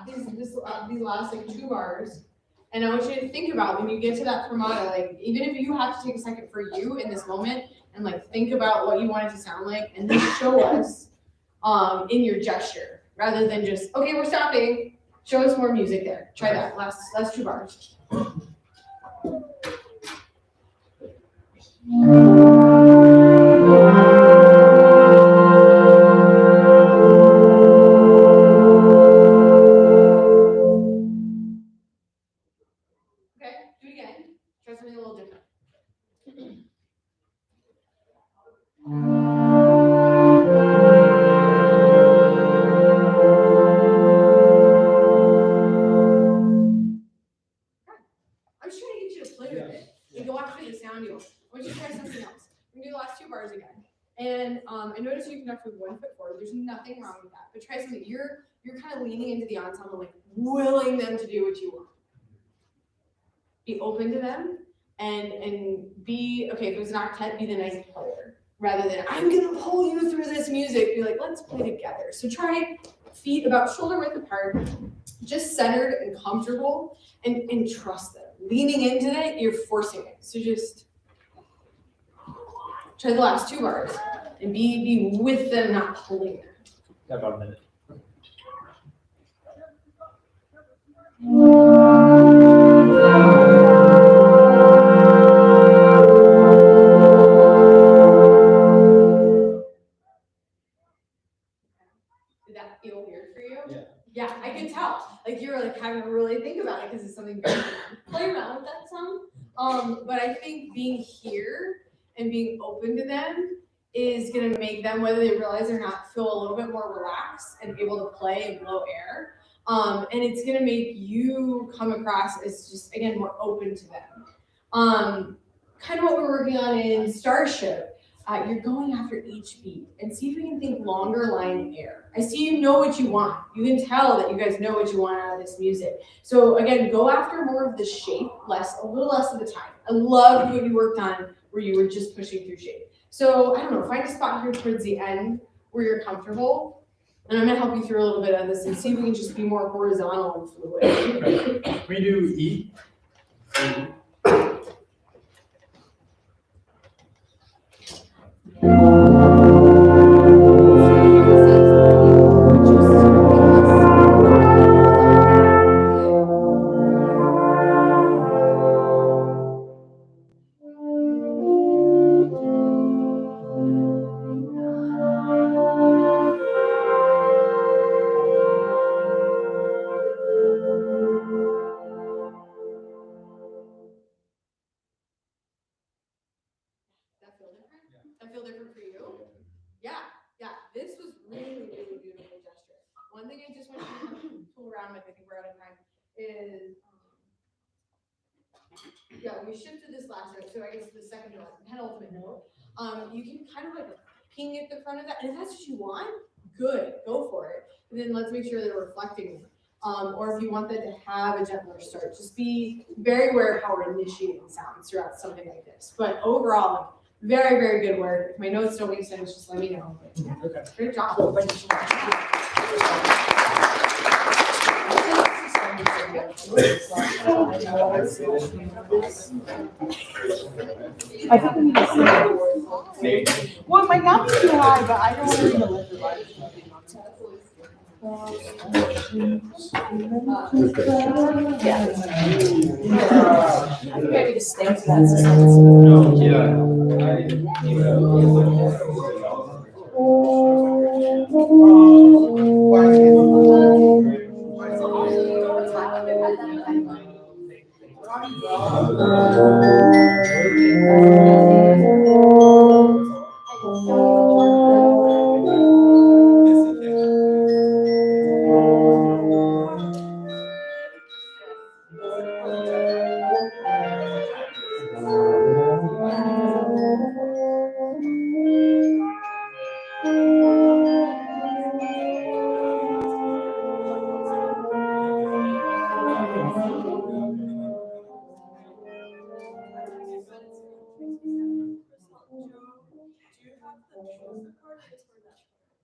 these last like 2 bars? And I want you to think about when you get to that fermata, like even if you have to take a second for you in this moment and like think about what you want it to sound like, and then show us in your gesture rather than just, okay, we're stopping. Show us more music there. Try that last 2 bars. back with 1 foot forward. There's nothing wrong with that. But try something. You're kind of leaning into the ensemble, like willing them to do what you want. Be open to them and be, okay, if it was an octet, be the nice player. Rather than, I'm gonna pull you through this music, be like, let's play together. So try feet about shoulder width apart, just centered and comfortable, and trust them. Leaning into it, you're forcing it. So just try the last 2 bars and be with them, not pulling them. Got about a minute. Did that feel weird for you? Yeah. Yeah, I can tell. Like you're like having to really think about it because it's something very play around with that some. But I think being here and being open to them is gonna make them, whether they realize or not, feel a little bit more relaxed and able to play and blow air. And it's gonna make you come across as just again more open to them. Kind of what we're working on in Starship. You're going after each beat and see if we can think longer line air. I see you know what you want. You can tell that you guys know what you want out of this music. So again, go after more of the shape, a little less of the time. I loved what you worked on where you were just pushing through shape. So I don't know, find a spot here towards the end where you're comfortable. And I'm gonna help you through a little bit of this and see if we can just be more horizontal and fluid. Can we do E? That feel different for you? Yeah. This was really beautiful gesture. One thing I just want you to tool around with, I think we're out of time, is we shifted this last note, so I guess the second one, penultimate note. You can kind of like ping at the front of that, and if that's what you want, good, go for it. And then let's make sure they're reflecting it. Or if you want that to have a gentler start, just be very aware of how we're initiating sounds throughout something like this. But overall, very, very good work. If my notes don't make sense, just let me know. Okay. Great job. I think we need to see. Well, it might not be too high, but I don't want to read the list of life. I think I need to stay to that suspense. No, yeah.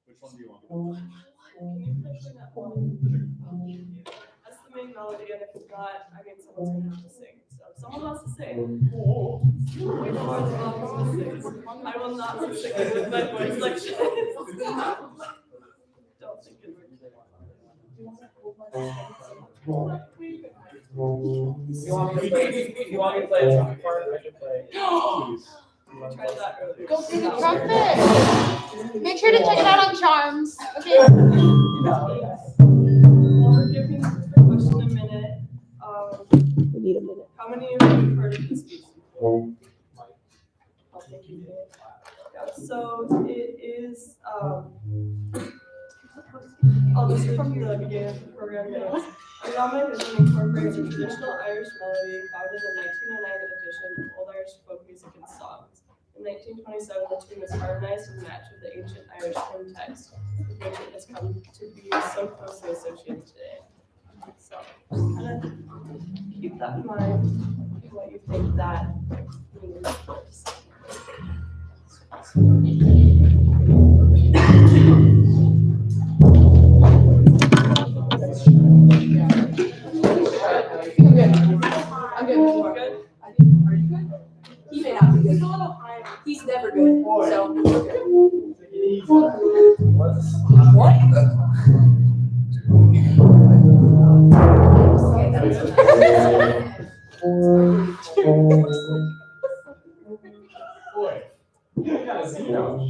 Which one do you want? That's the main melody, and if not, I mean, someone's gonna have to sing. So if someone wants to sing, I will not be singing with my voice like this. Don't think it would. You want me to play a trumpet part? I can play. Try that earlier. Go see the trumpet. Make sure to check it out on Charms. Okay. We're giving the question a minute. We need a minute. How many of you have heard of this piece before? Oh, thank you. Yeah, so it is, I'll just read from the beginning of the program notes. Agama Vision incorporates a traditional Irish melody found in the 1909 edition of Old Irish Folk Music and Songs. In 1927, the tune was harmonized and matched with the ancient Irish hymn text, with which it has come to be so closely associated today. So just kind of keep that in mind, what you think that means. I'm good. Good. Are you good? He may not be good. He's a little high. He's never good. So we're good. What? Boy, you got a zero.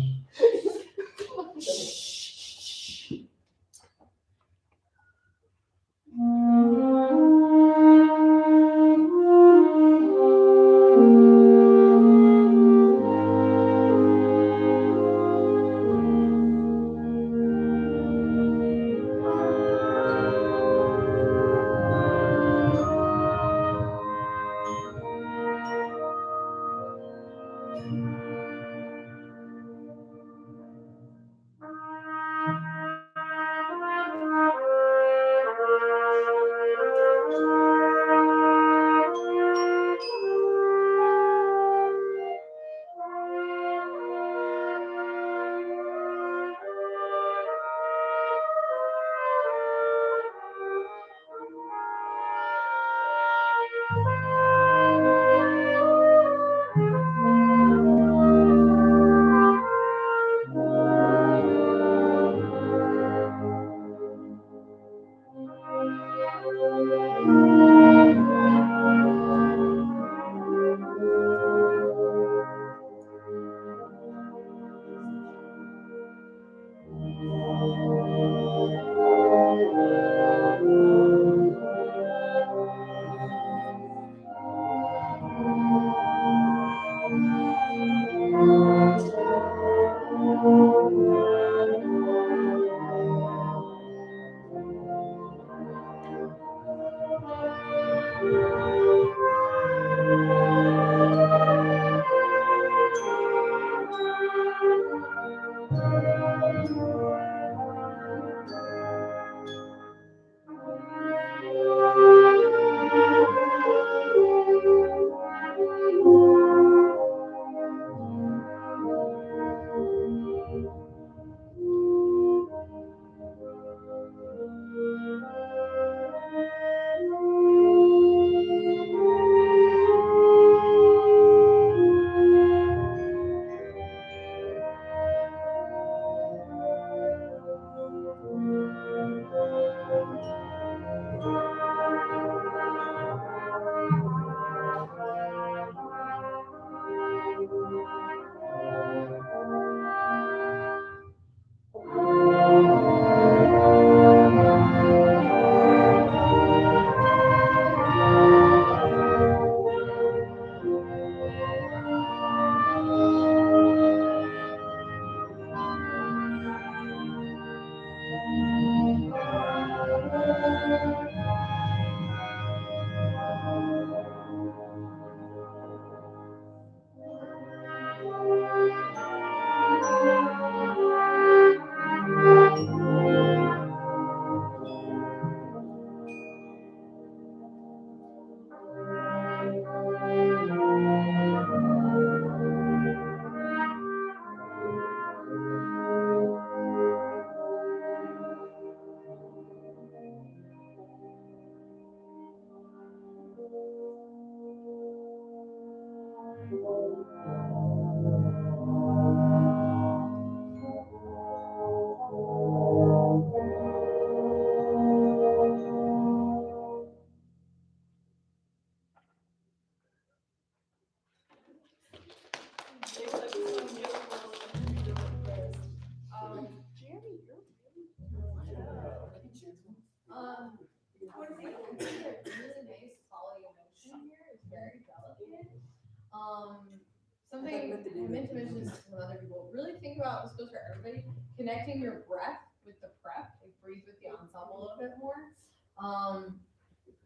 I would say one thing that really nice quality emotion here is very delicate. Something I meant to mention this to other people. Really think about, this goes for everybody, connecting your breath with the prep, like breathe with the ensemble a little bit more.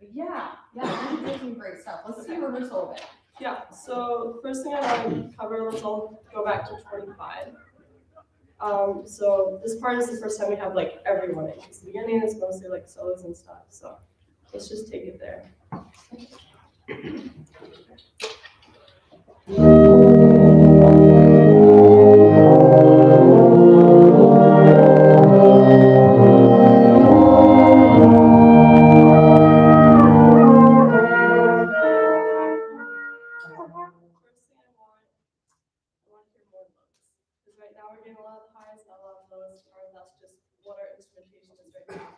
But yeah, you're doing some great stuff. Let's see a rehearsal of it. Yeah, so first thing I want to cover, let's all go back to 25. So this part is the first time we have like everyone in, because the beginning is mostly like solos and stuff, so let's just take it there. First thing I want to hear more lows. Because right now we're getting a lot of highs, not a lot of lows. Part of that's just what our instrumentation is right now.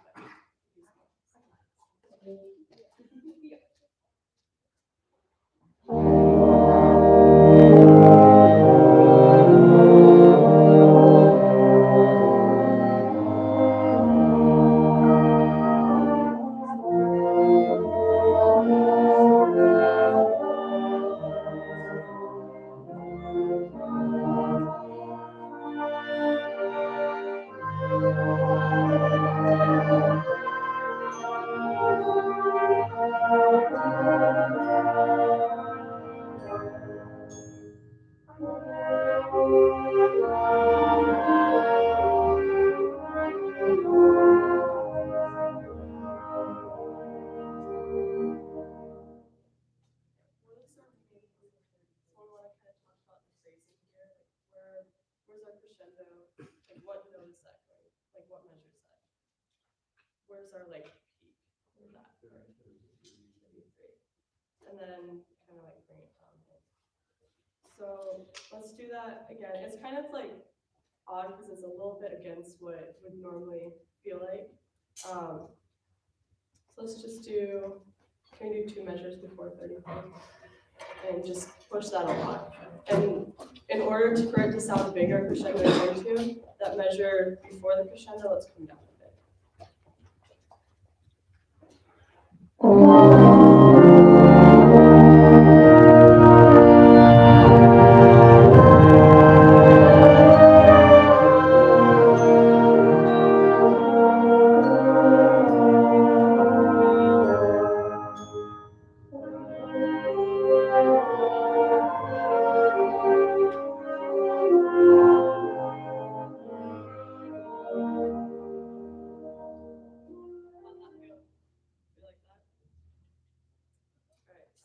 Where's our crescendo? Like what note is that going? Like what measure is that? Where's our like peak of that? And then kind of like bring it down. So let's do that again. It's kind of like odd because it's a little bit against what it would normally feel like. So let's just do, can we do 2 measures before 35? And just push that a lot. And in order for it to sound bigger crescendo into, that measure before the crescendo, let's come down a bit.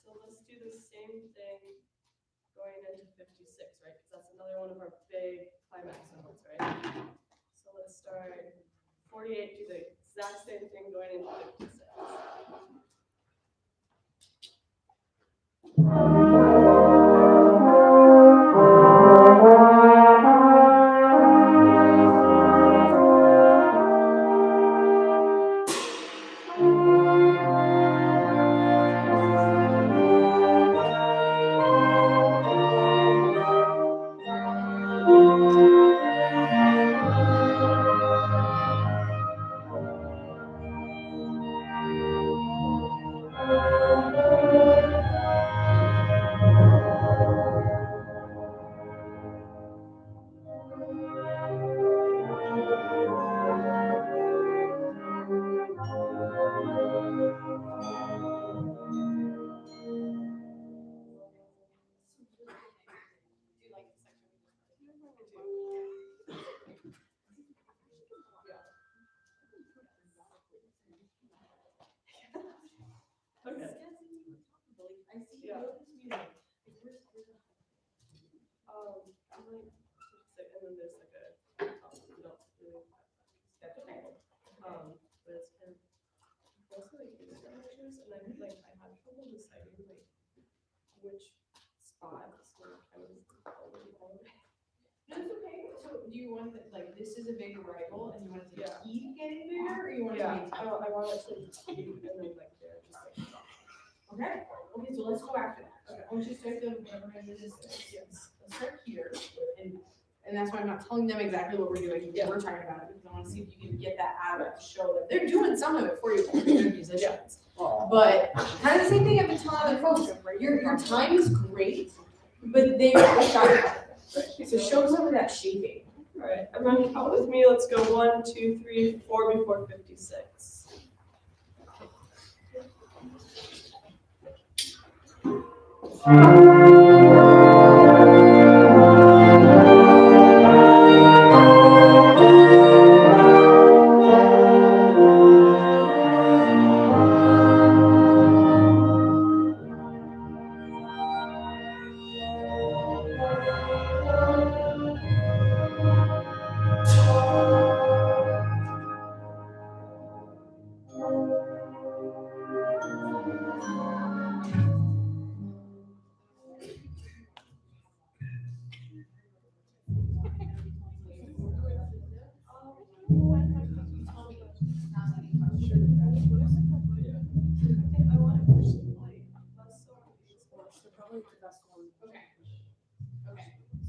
So let's do the same thing going into 56, right? Because that's another one of our big climax notes, right? So let's start 48, do the exact same thing going into 56. Okay. I see you know this music. I'm like, and then there's like a, you don't really have that. But it's kind of, also like Instagram measures, and I like, I had trouble deciding like which spot is kind of all the way. That's okay. So do you want that, like, this is a big arrival and you want it to Yeah. keep getting bigger, or you want it to Yeah, be? I want it to keep, and then like there, just like drop. Okay, okay, so let's go after that. Okay. I want you to start the whatever measure this is. Yes. Let's start here, and that's why I'm not telling them exactly what we're doing. Yeah. We're talking about it, because I wanna see if you can get that out of it, to show them. They're doing some of it for you, they're good musicians. But kind of the same thing I've been telling other folks, your time is great, but they're shy. So show some of that shaping. All right, everyone count with me. Let's go 1, 2, 3, 4 before 56. Okay.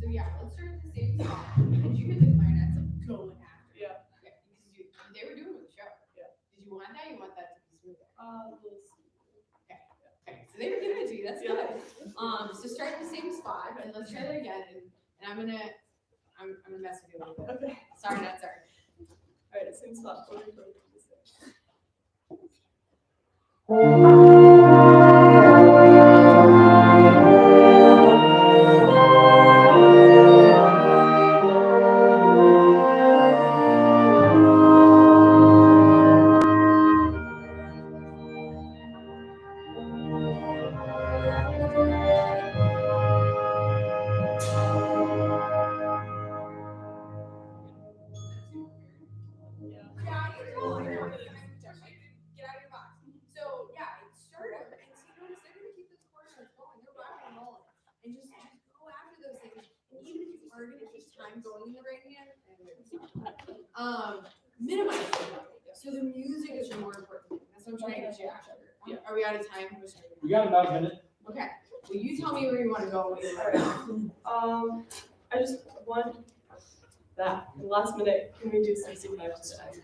So yeah, let's start at the same spot. Did you hear the clarinets going after? Yeah. Okay, because they were doing it with the show. Yeah. Did you want that? You want that to be smoother? We'll see. Okay, so they were giving it to you. That's good. So start at the same spot and let's try that again. And I'm gonna mess with you a little bit. Okay. Sorry, not sorry. All right, same spot. 40, 40, 46. Yeah, I know. Get out of your box. So yeah, start them and see. Notice they're gonna keep this corner going. They're rocking and rolling, and just go after those things. And even if you are gonna keep time going in the right hand, minimize it. So the music is the more important thing. That's what I'm trying to get you after. Yeah. Are we out of time? We got about a minute. Okay. Well, you tell me where you want to go. I just want that. Last minute, can we do 65 today?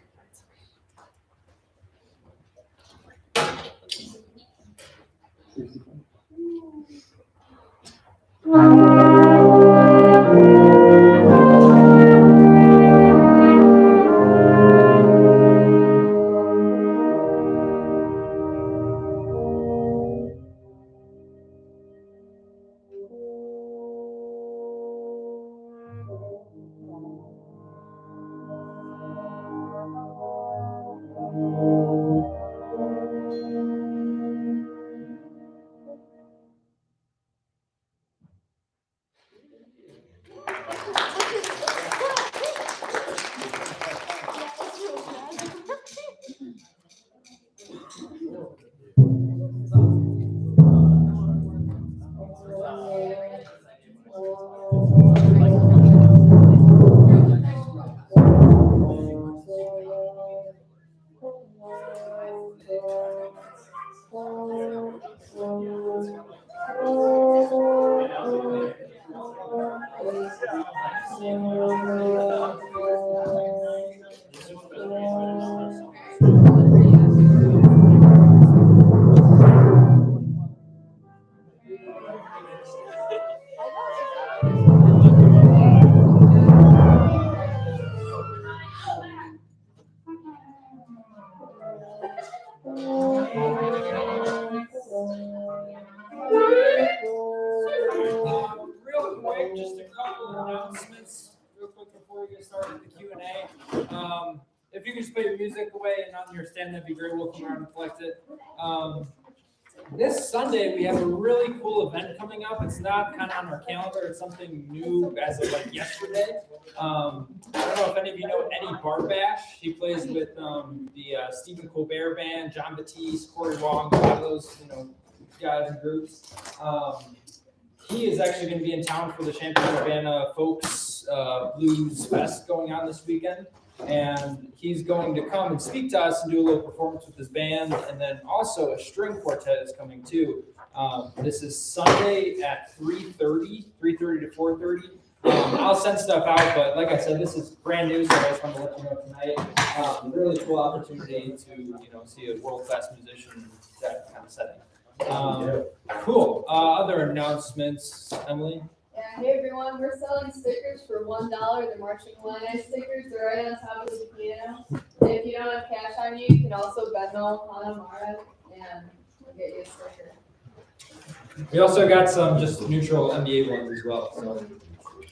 Real quick, just a couple of announcements, real quick before we get started with the Q&A. If you can just put your music away and on your stand, that'd be great. We'll come around and collect it. This Sunday, we have a really cool event coming up. It's not kind of on our calendar. It's something new as of like yesterday. I don't know if any of you know Eddie Barbash. He plays with the Stephen Colbert Band, John Batiste, Corey Wong, a lot of those guys and groups. He is actually going to be in town for the Champaign-Urbana Folks Blues Fest going on this weekend. And he's going to come and speak to us and do a little performance with his band. And then also a string quartet is coming too. This is Sunday at 3:30 to 4:30. I'll send stuff out, but like I said, this is brand new, so I just want to let you know tonight. Really cool opportunity to see a world-class musician in that kind of setting. Cool. Other announcements, Emily? Yeah, hey everyone, we're selling stickers for $1. They're marching Illini stickers. They're right on top of the piano. And if you don't have cash on you, you can also Venmo Hana Mara and get you a sticker. We also got some just neutral NBA ones as well, so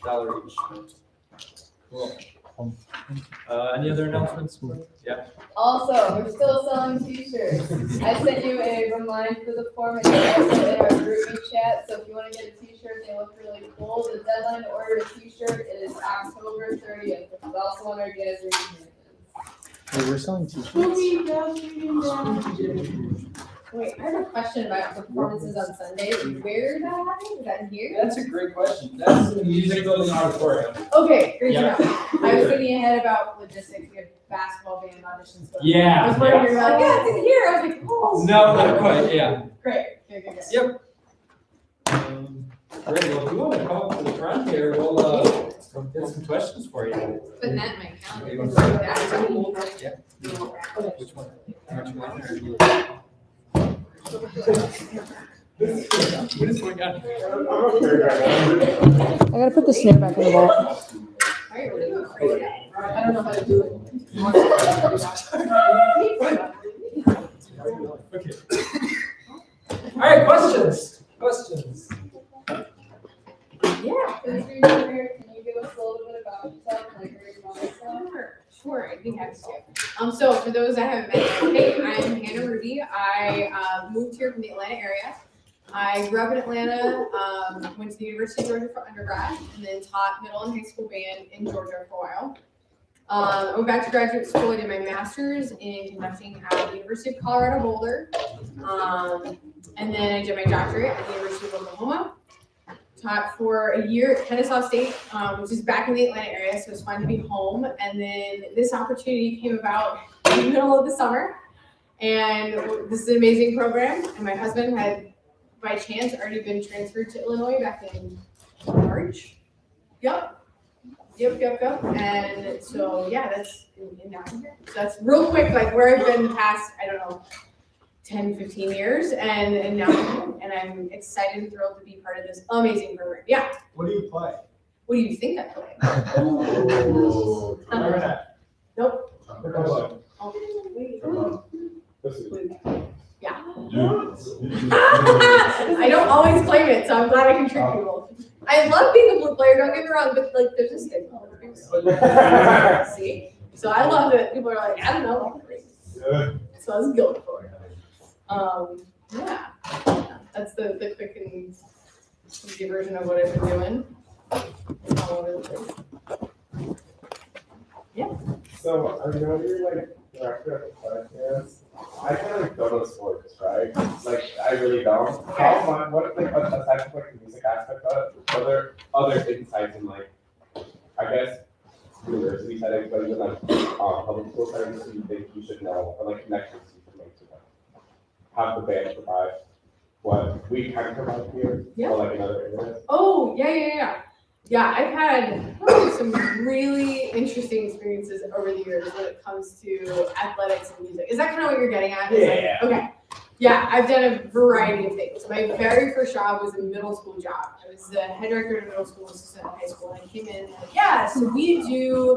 $1 each. Cool. Any other announcements? Yeah. Also, we're still selling t-shirts. I sent you a remind for the form and also in our group chat, so if you wanna get a t-shirt, they look really cool. The deadline to order a t-shirt is October 30th, which is also on our guys' reading. We're selling t-shirts. Wait, I have a question about performances on Sunday. Where is that happening? Is that here? That's a great question. That's the music building auditorium. Okay, great to Yeah. know. I was thinking ahead about logistics. We have basketball band auditions. going on. Yeah, I was worried you were like, yeah. yeah, it's in here. I was like, oh. No, not quite, yeah. Great, good. Yep. Great, well, if you want to come up to the front here, we'll get some questions for you. Putting that in my calendar. You want That's cool. Yeah. Which one? Which one? What is going on? I gotta put the snare back in the vault. Alright, what are you afraid of? I don't know how to do it. Okay. All right, questions. Yeah, since you're here, can you give us a little bit about yourself, like where you're from and stuff? Sure, I'd be happy to. So for those I haven't met, hey, I'm Hannah Rudy. I moved here from the Atlanta area. I grew up in Atlanta, went to the University of Georgia for undergrad, and then taught middle and high school band in Georgia for a while. I went back to graduate school. I did my master's in conducting at the University of Colorado Boulder, and then I did my doctorate at the University of Oklahoma. Taught for a year at Kennesaw State, which is back in the Atlanta area, so it's fun to be home. And then this opportunity came about in the middle of the summer, and this is an amazing program. And my husband had, by chance, already been transferred to Illinois back in March. Yep. And so yeah, that's in down here. So that's real quick, like where I've been the past, I don't know, 10, 15 years, and now I'm home, and I'm excited and thrilled to be part of this amazing program. Yeah. What do you play? What do you think I play? Nope. Oh, wait. Yeah. I don't always claim it, so I'm glad I can trick people. I love being a blue player, don't get me wrong, but like there's a stigma. See? So I love that people are like, I don't know. So I was going for it. Yeah. That's the quick and easy version of what I've been doing. All over the place. Yeah. So, I know you're like director of the podcast. I kind of don't know sports, right? Like, I really don't. How fun, what, like, aside from like the music aspect of it, are there other insights in like, I guess, university settings, but even like public school settings that you think you should know, or like connections you should make to them? Have the band provide what we can provide here, Yeah. or like in other areas? Oh, yeah. Yeah, I've had some really interesting experiences over the years when it comes to athletics and music. Is that kind of what you're getting at? Yeah. Okay. Yeah, I've done a variety of things. My very first job was a middle school job. I was the head director of a middle school, assistant in high school, and I came in like, yeah, so we do,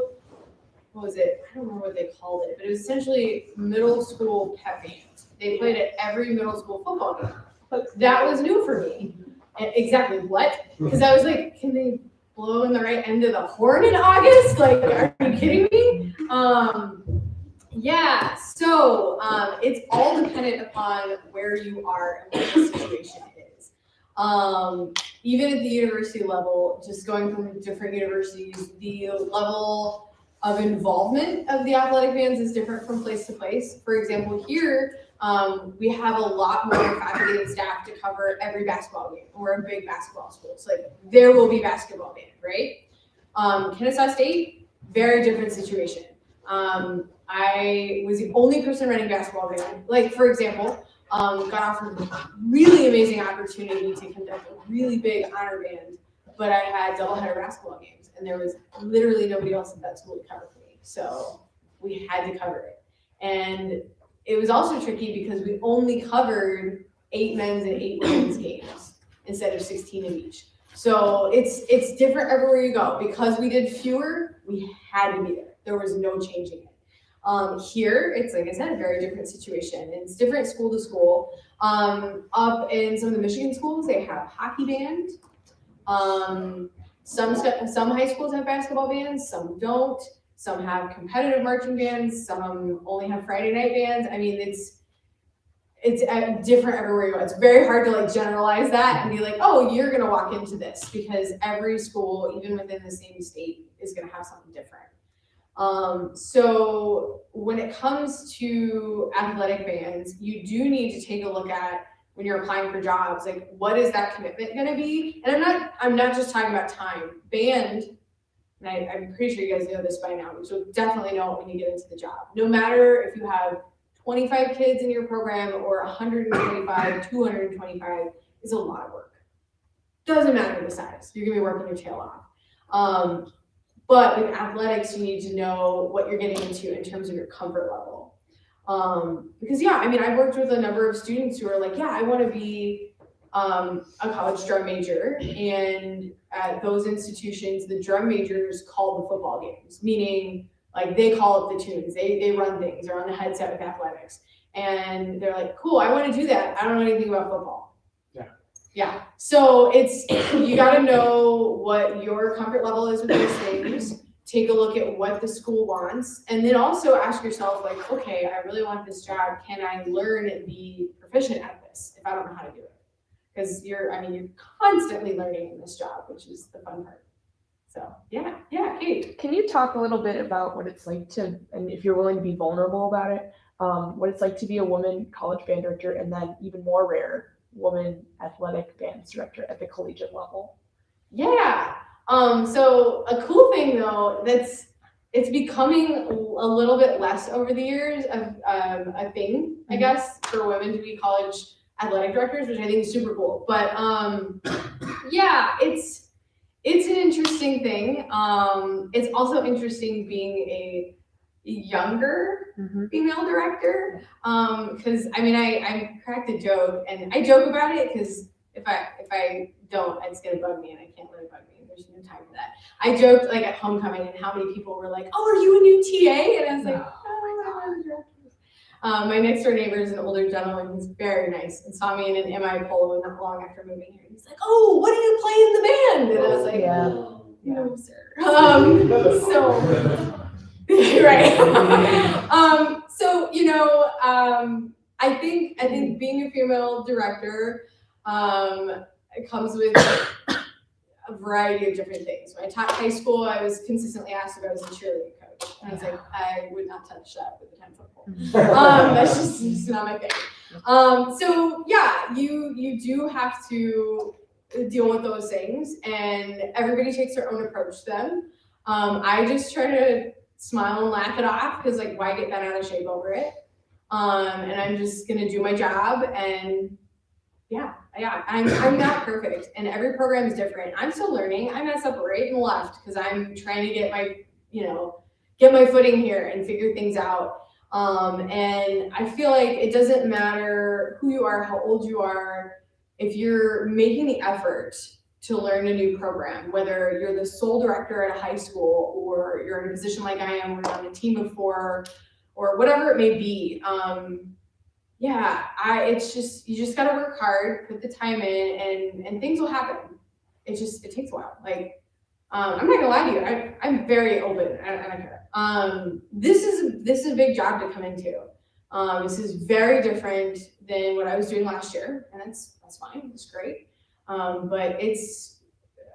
what was it? I don't remember what they called it, but it was essentially middle school pep band. They played at every middle school football game. But that was new for me. And exactly what? Because I was like, can they blow in the right end of the horn in August? Like, are you kidding me? Yeah, so it's all dependent upon where you are and what the situation is. Even at the university level, just going from different universities, the level of involvement of the athletic bands is different from place to place. For example, here, we have a lot more faculty and staff to cover every basketball game. We're a big basketball school, so like there will be basketball band, right? Kennesaw State, very different situation. I was the only person running basketball band. Like, for example, got offered a really amazing opportunity to conduct a really big honor band, but I had doubleheader basketball games, and there was literally nobody else at that school to cover for me. So we had to cover it. And it was also tricky because we only covered 8 men's and 8 women's games instead of 16 of each. So it's different everywhere you go. Because we did fewer, we had to be there. There was no changing it. Here, it's like I said, a very different situation. It's different school to school. Up in some of the Michigan schools, they have hockey band. Some high schools have basketball bands, some don't. Some have competitive marching bands, some only have Friday night bands. I mean, it's different everywhere you go. It's very hard to like generalize that and be like, oh, you're gonna walk into this, because every school, even within the same state, is gonna have something different. So when it comes to athletic bands, you do need to take a look at, when you're applying for jobs, like what is that commitment gonna be? And I'm not just talking about time. Band, and I'm pretty sure you guys know this by now, but you'll definitely know it when you get into the job. No matter if you have 25 kids in your program or 125, 225, is a lot of work. Doesn't matter the size, you're gonna be working your tail off. But with athletics, you need to know what you're getting into in terms of your comfort level. Because yeah, I mean, I've worked with a number of students who are like, yeah, I wanna be a college drum major, and at those institutions, the drum majors call the football games, meaning like they call up the tunes, they run things, they're on the headset with athletics. And they're like, cool, I wanna do that. I don't know anything about football. Yeah, so you gotta know what your comfort level is with those things. Take a look at what the school wants, and then also ask yourself like, okay, I really want this job. Can I learn and be proficient at this if I don't know how to do it? Because you're constantly learning in this job, which is the fun part. So yeah, Kate. Can you talk a little bit about what it's like to, and if you're willing to be vulnerable about it, what it's like to be a woman college band director, and then even more rare, woman athletic bands director at the collegiate level? Yeah. So a cool thing though, it's becoming a little bit less over the years of a thing, I guess, for women to be college athletic directors, which I think is super cool. But yeah, it's an interesting thing. It's also interesting being a younger female director, because I mean, I cracked a joke, and I joke about it because if I don't, it's gonna bug me, and I can't let it bug me. There's no time for that. I joked like at homecoming, and how many people were like, "Oh, are you a new TA?" And I was like, "Oh, I'm a director." My next door neighbor is an older gentleman who's very nice, and saw me in an MI polo not long after moving here. He's like, "Oh, what do you play in the band?" And I was like, "No, sir." So. Right. So I think being a female director it comes with a variety of different things. When I taught high school, I was consistently asked if I was a cheerleading coach, and I was like, I would not touch that with a 10-foot pole. That's just not my thing. So yeah, you do have to deal with those things, and everybody takes their own approach to them. I just try to smile and laugh it off, because like, why get bent out of shape over it? And I'm just gonna do my job, and yeah, I'm not perfect, and every program is different. I'm still learning. I mess up right and left because I'm trying to get my footing here and figure things out. And I feel like it doesn't matter who you are, how old you are, if you're making the effort to learn a new program, whether you're the sole director at a high school, or you're in a position like I am, where you're on a team of 4, or whatever it may be. It's just, you just gotta work hard, put the time in, and things will happen. It takes a while. Like, I'm not gonna lie to you, I'm very open. I don't care. This is a big job to come into. This is very different than what I was doing last year, and that's fine. It's great. But it's,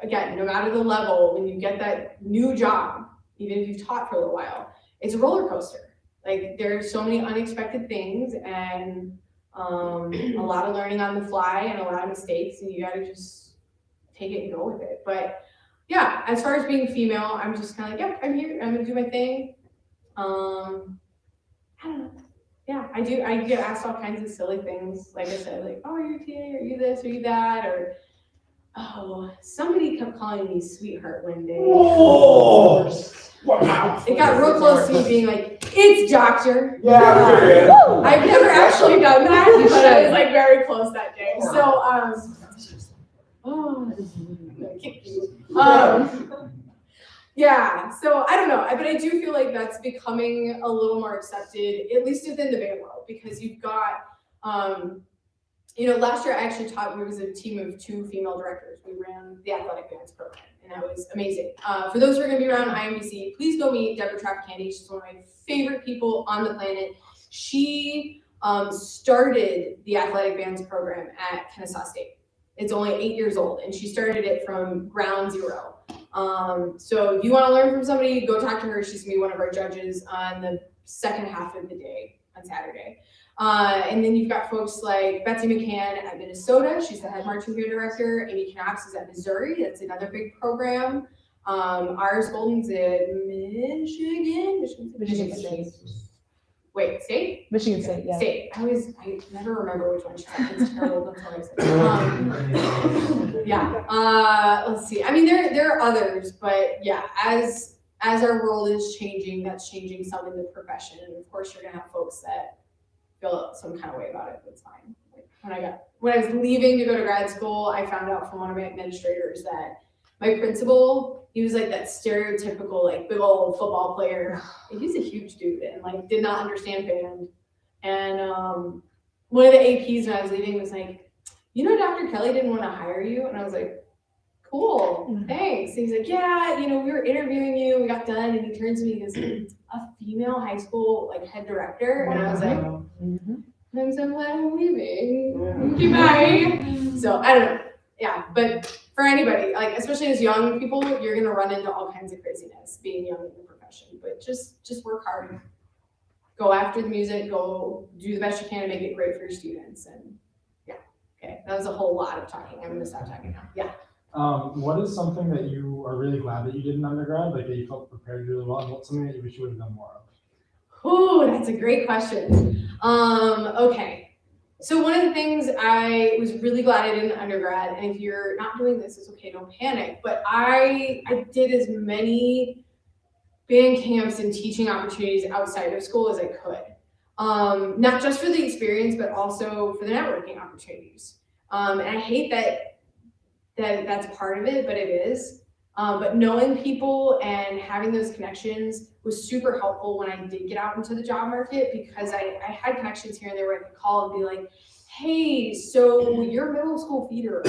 again, no matter the level, when you get that new job, even if you've taught for a little while, it's a roller coaster. Like, there are so many unexpected things, and a lot of learning on the fly, and a lot of mistakes, and you gotta just take it and go with it. But yeah, as far as being female, I'm just kind of like, I'm here, I'm gonna do my thing. I don't know. Yeah, I get asked all kinds of silly things. Like I said, like, oh, are you a TA? Are you this? Are you that? Or, oh, somebody kept calling me sweetheart one day. Oh, wow. It got real close to me being like, it's doctor. Yeah, I've never actually done that, but I was like very close that day. So, Yeah, so I don't know, but I do feel like that's becoming a little more accepted, at least within the band world, because you've got, last year I actually taught, we was a team of 2 female directors. We ran the athletic bands program, and that was amazing. For those who are gonna be around IMBC, please go meet Deborah Traficante. She's one of my favorite people on the planet. She started the athletic bands program at Kennesaw State. It's only 8 years old, and she started it from ground zero. So if you want to learn from somebody, go talk to her. She's gonna be one of our judges on the second half of the day on Saturday. And then you've got folks like Betsy McCann at Minnesota. She's the head marching band director. Amy Knaps is at Missouri. That's another big program. Ours Golden's at Michigan State. Wait, State? Michigan State, yeah. State. I never remember which one she's at. It's terrible. That's what I said. Yeah. Let's see. I mean, there are others, but yeah, as our world is changing, that's changing some in the profession. And of course, you're gonna have folks that feel some kind of way about it. That's fine. Like when I was leaving to go to grad school, I found out from one of my administrators that my principal, he was like that stereotypical like big old football player. He's a huge dude and like did not understand band. And one of the APs when I was leaving was like, Dr. Kelly didn't want to hire you. And I was like, cool, thanks. And he's like, yeah, we were interviewing you, we got done, and he turns to me and goes, a female high school like head director. And I was like, I'm so glad I'm leaving. Okay, bye. So I don't know. Yeah, but for anybody, like especially as young people, you're gonna run into all kinds of craziness being young in the profession. But just work hard. Go after the music, go do the best you can to make it great for your students. And yeah, okay. That was a whole lot of talking. I'm gonna stop talking now. Yeah. What is something that you are really glad that you did in undergrad, like that you felt prepared really well, and what's something that you wish you would have done more of? Oh, that's a great question. Okay. So one of the things I was really glad I did in undergrad, and if you're not doing this, it's okay, don't panic, but I did as many band camps and teaching opportunities outside of school as I could. Not just for the experience, but also for the networking opportunities. And I hate that's part of it, but it is. But knowing people and having those connections was super helpful when I did get out into the job market, because I had connections here and there where I could call and be like, hey, so you're middle school feeder.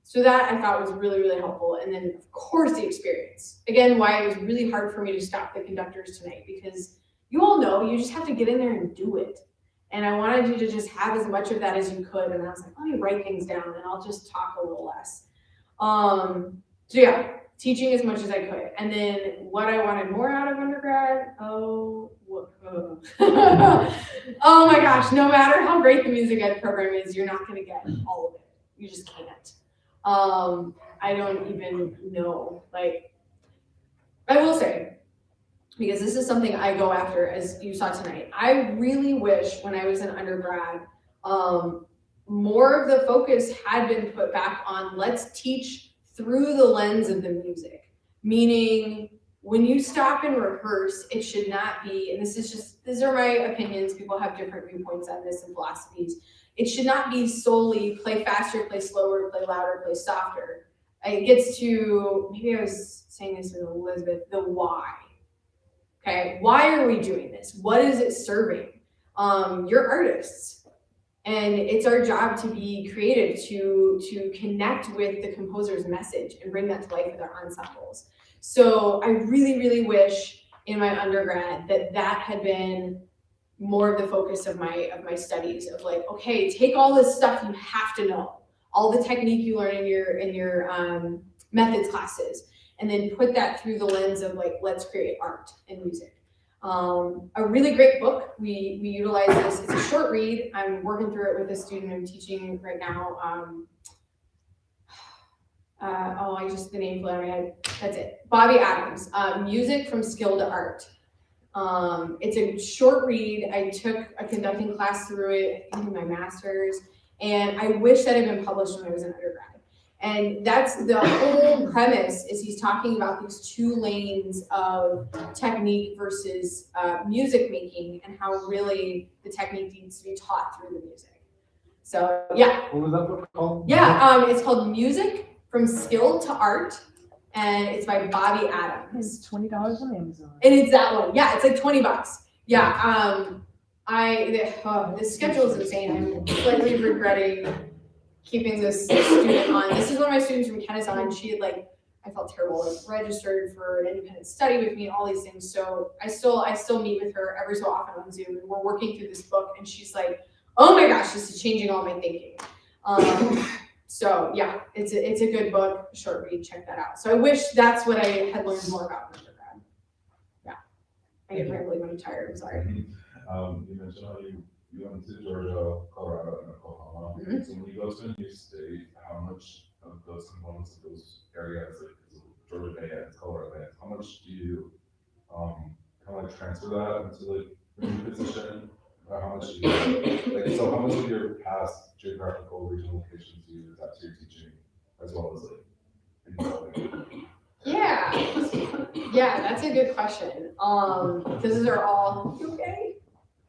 So that I thought was really, really helpful. And then of course the experience. Again, why it was really hard for me to stop the conductors tonight, because you all know you just have to get in there and do it. And I wanted you to just have as much of that as you could. And I was like, let me write things down and I'll just talk a little less. So yeah, teaching as much as I could. And then what I wanted more out of undergrad, oh my gosh, no matter how great the music ed program is, you're not gonna get all of it. You just can't. I don't even know, like, I will say, because this is something I go after, as you saw tonight, I really wish when I was an undergrad, more of the focus had been put back on let's teach through the lens of the music. Meaning, when you stop and rehearse, it should not be, and these are my opinions, people have different viewpoints on this and philosophies. It should not be solely play faster, play slower, play louder, play softer. It gets to, maybe I was saying this with Elizabeth, the why. Okay, why are we doing this? What is it serving? You're artists, and it's our job to be creative, to connect with the composer's message and bring that to life with our ensembles. So I really, really wish in my undergrad that had been more of the focus of my studies, of like, okay, take all this stuff you have to know, all the technique you learn in your methods classes, and then put that through the lens of like, let's create art and music. A really great book, we utilize this, it's a short read, I'm working through it with a student I'm teaching right now. The name flew out of my head, that's it. Bobby Adams, Music from Skill to Art. It's a short read, I took a conducting class through it, I think in my master's, and I wish that had been published when I was an undergrad. And that's the whole premise, is he's talking about these two lanes of technique versus music making, and how really the technique needs to be taught through the music. So yeah. What was that book called? Yeah, it's called Music from Skill to Art, and it's by Bobby Adams. It's $20 on Amazon. And it's that one. Yeah, it's like $20. Yeah. This schedule is insane. I'm slightly regretting keeping this student on. This is one of my students from Kennesaw, she had I felt terrible, registered for an independent study with me, all these things. So I still meet with her every so often on Zoom, and we're working through this book, and she's like, oh my gosh, this is changing all my thinking. So yeah, it's a good book, short read, check that out. So I wish that's what I had learned more about in undergrad. Yeah, I get rambly when I'm tired, I'm sorry. You mentioned how you went to Georgia, Colorado, and Oklahoma. Mhm. So when you go to a new state, how much of those components of those areas, like Georgia bands, Colorado bands, how much do you kind of transfer that into the new position? Or how much do you, so how much of your past geographical regional locations do you adapt to your teaching, as well as Yeah, that's a good question. Those are all, you okay?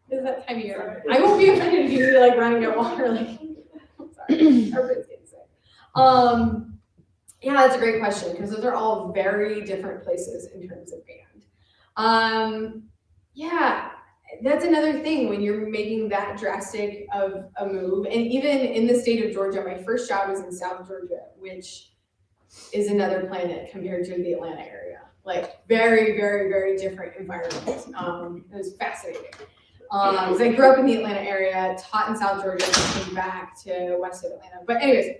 Is that time of year? I won't be offended if you running at water, I'm sorry, everybody's getting sick. Yeah, that's a great question, because those are all very different places in terms of band. Yeah, that's another thing when you're making that drastic of a move. And even in the state of Georgia, my first job was in South Georgia, which is another planet compared to the Atlanta area. Very, very, very different environment. It was fascinating. Because I grew up in the Atlanta area, taught in South Georgia, and came back to west of Atlanta. But anyways,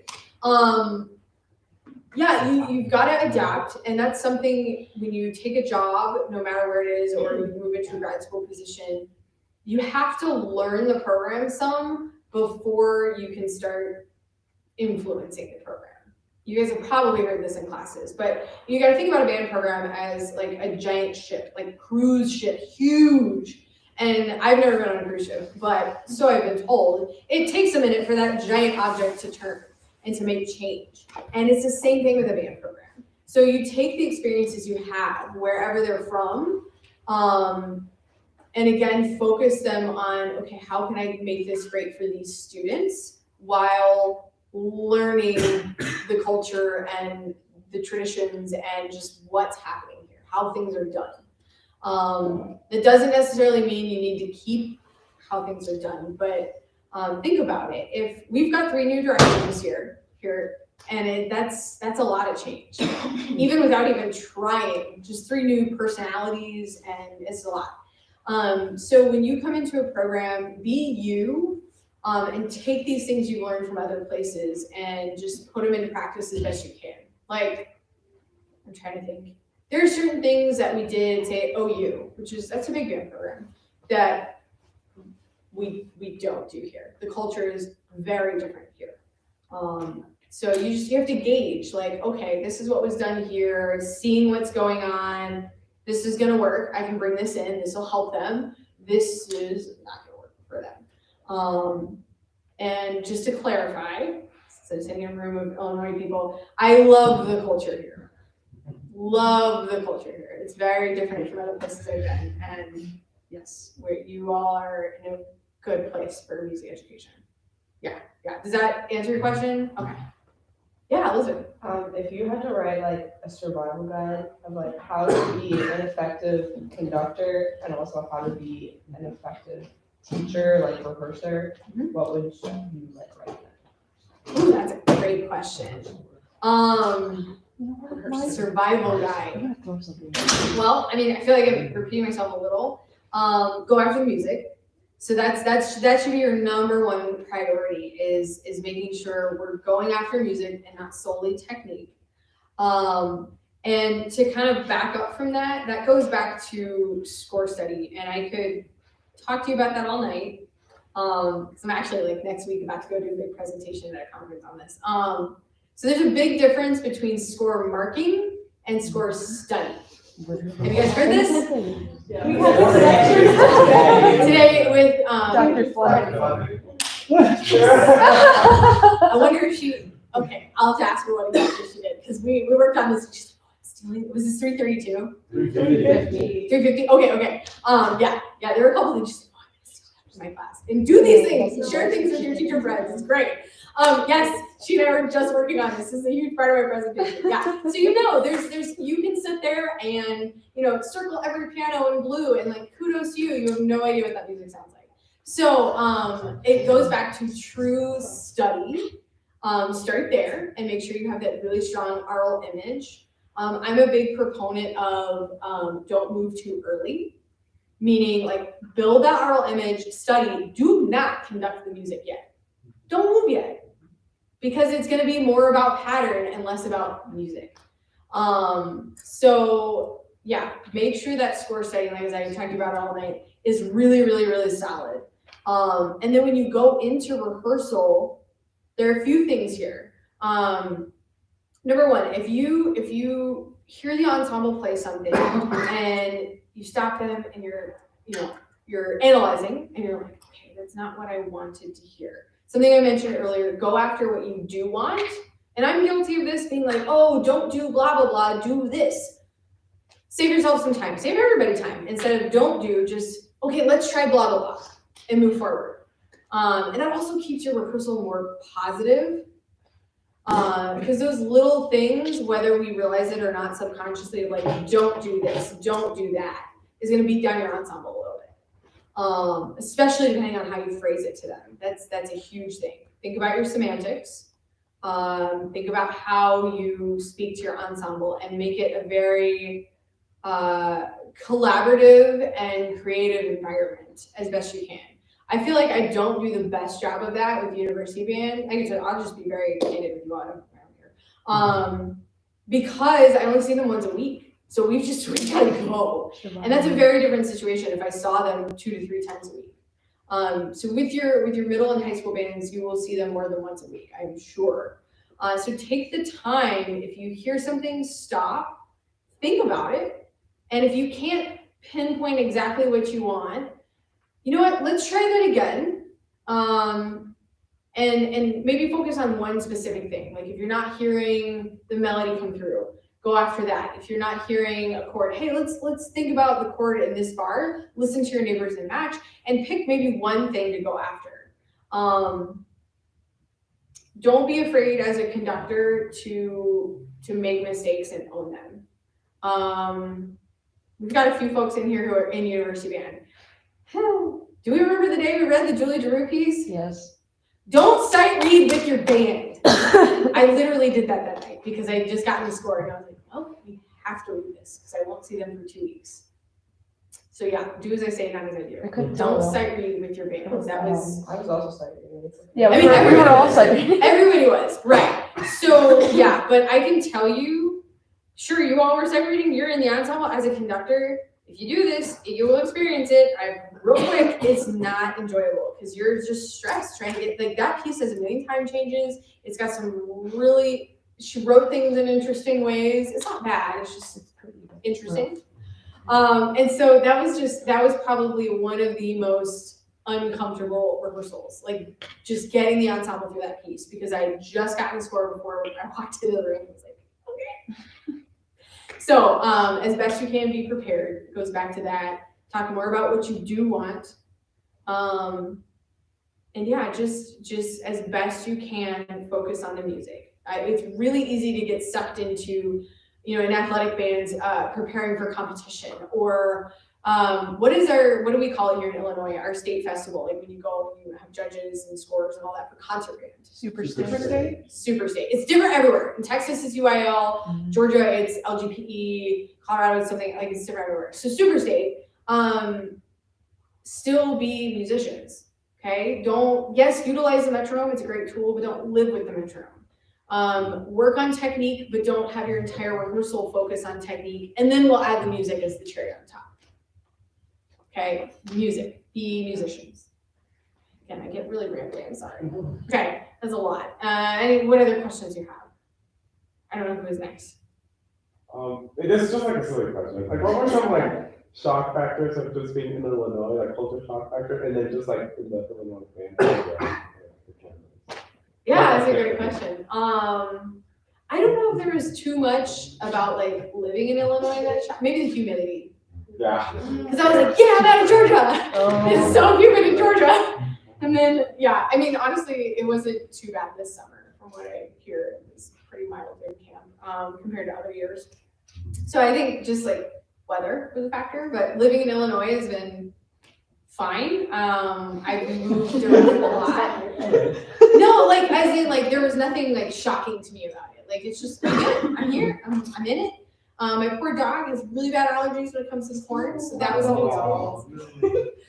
yeah, you've got to adapt, and that's something when you take a job, no matter where it is, or you move into a grad school position, you have to learn the program some before you can start influencing the program. You guys have probably heard this in classes, but you got to think about a band program as a giant ship, cruise ship, huge. And I've never been on a cruise ship, but so I've been told, it takes a minute for that giant object to turn and to make change. And it's the same thing with a band program. So you take the experiences you have wherever they're from, and again, focus them on, okay, how can I make this great for these students while learning the culture and the traditions and just what's happening here, how things are done. That doesn't necessarily mean you need to keep how things are done, but think about it. If we've got 3 new directions here, and that's a lot of change, even without even trying, just 3 new personalities, and it's a lot. So when you come into a program, be you, and take these things you learned from other places and just put them into practice as best you can. I'm trying to think. There are certain things that we did, say OU, that's a big band program, that we don't do here. The culture is very different here. So you have to gauge, okay, this is what was done here, seeing what's going on, this is gonna work, I can bring this in, this will help them, this is not gonna work for them. And just to clarify, since I'm sitting in a room of Illinois people, I love the culture here. Love the culture here. It's very different from other places I've been. And yes, you all are in a good place for music education. Yeah. Does that answer your question? Okay. Yeah, Elizabeth. If you had to write a survival guide of how to be an effective conductor and also how to be an effective teacher, rehearser, what would you write? Ooh, that's a great question. Survival guide. Well, I feel like I'm repeating myself a little. Go after the music. So that should be your number 1 priority is making sure we're going after music and not solely technique. And to kind of back up from that goes back to score study, and I could talk to you about that all night. Because I'm actually next week about to go do a big presentation at a conference on this. So there's a big difference between score marking and score study. Have you guys heard this? Yeah. We had this lecture today with Dr. Flood. I wonder if okay, I'll have to ask her what exactly she did, because we worked on this. She's was this 332? 350. 350. Okay. Yeah. There were a couple things. She's like, my class and do these things, share things with your teacher friends. It's great. Yes, she and I were just working on this. This is a huge part of my presentation. Yeah. So there's you can sit there and circle every piano in blue and like kudos to you. You have no idea what that music sounds like. So it goes back to true study. Start there and make sure you have that really strong aural image. I'm a big proponent of don't move too early, meaning like build that aural image, study, do not conduct the music yet. Don't move yet because it's going to be more about pattern and less about music. So yeah, make sure that score setting, like as I talked about all night, is really, really, really solid. And then when you go into rehearsal, there are a few things here. Number one, if you hear the ensemble play something and you stop them and you're analyzing and you're like, okay, that's not what I wanted to hear. Something I mentioned earlier, go after what you do want. And I'm guilty of this, being like, oh, don't do blah, blah, blah, do this. Save yourself some time, save everybody time. Instead of don't do, just, okay, let's try blah, blah, blah, and move forward. And that also keeps your rehearsal more positive. Because those little things, whether we realize it or not subconsciously, like don't do this, don't do that, is going to beat down your ensemble a little bit. Especially depending on how you phrase it to them. That's a huge thing. Think about your semantics. Think about how you speak to your ensemble and make it a very collaborative and creative environment as best you can. I feel like I don't do the best job of that with university band. Like I said, I'll just be very candid with you all around here. Because I only see them once a week. So we gotta go. And that's a very different situation if I saw them 2 to 3 times a week. So with your middle and high school bands, you will see them more than once a week, I'm sure. So take the time, if you hear something, stop, think about it. And if you can't pinpoint exactly what you want, you know what, let's try that again. And maybe focus on one specific thing. Like if you're not hearing the melody come through, go after that. If you're not hearing a chord, hey, let's think about the chord in this bar, listen to your neighbors and match, and pick maybe one thing to go after. Don't be afraid as a conductor to make mistakes and own them. We've got a few folks in here who are in university band. Do we remember the day we read the Julie Giroux piece? Yes. Don't sight read with your band. I literally did that night because I just gotten the score and I was like, well, we have to read this because I won't see them for 2 weeks. So yeah, do as I say, not as I do. Don't sight read with your band. That was. I was also sight reading. Yeah, we were all sight reading. Everybody was, right. So yeah, but I can tell you, sure, you all were sight reading. You're in the ensemble as a conductor. If you do this, you will experience it. Real quick, it's not enjoyable because you're just stressed trying to get, like that piece has a million time changes. It's got some really, she wrote things in interesting ways. It's not bad, it's just pretty interesting. And so that was probably one of the most uncomfortable rehearsals, like just getting the ensemble through that piece because I had just gotten the score before I walked into the room. I was like, okay. So as best you can, be prepared. It goes back to that. Talk more about what you do want. And yeah, just as best you can, focus on the music. It's really easy to get sucked into, in athletic bands, preparing for competition or what do we call it here in Illinois? Our state festival, like when you go and you have judges and scores and all that for concert band. Super state. It's different everywhere. In Texas, it's UIL. Georgia, it's LGPE. Colorado, it's something like it's different everywhere. So super state, still be musicians. Okay, utilize the metronome. It's a great tool, but don't live with the metronome. Work on technique, but don't have your entire rehearsal focus on technique. And then we'll add the music as the cherry on top. Okay, music, be musicians. Again, I get really rambly, I'm sorry. Okay, that's a lot. What other questions you have? I don't know who is next. This is just like a silly question. Like, what were some like shock factors of just being in Illinois, like culture shock factor, and then just like in the Illinois band? Yeah, that's a great question. I don't know if there was too much about like living in Illinois that shocked. Maybe the humidity. Yeah. Because I was like, yeah, I'm out of Georgia. It's so humid in Georgia. I'm And then, yeah, I mean, honestly, it wasn't too bad this summer from what I hear. It was pretty mild in camp compared to other years. So I think just like weather was a factor, but living in Illinois has been fine. I've moved around a lot. No, like as in like there was nothing like shocking to me about it. Like it's just I'm good. I'm here. I'm in it. My poor dog has really bad allergies when it comes to corn, so that was a new experience.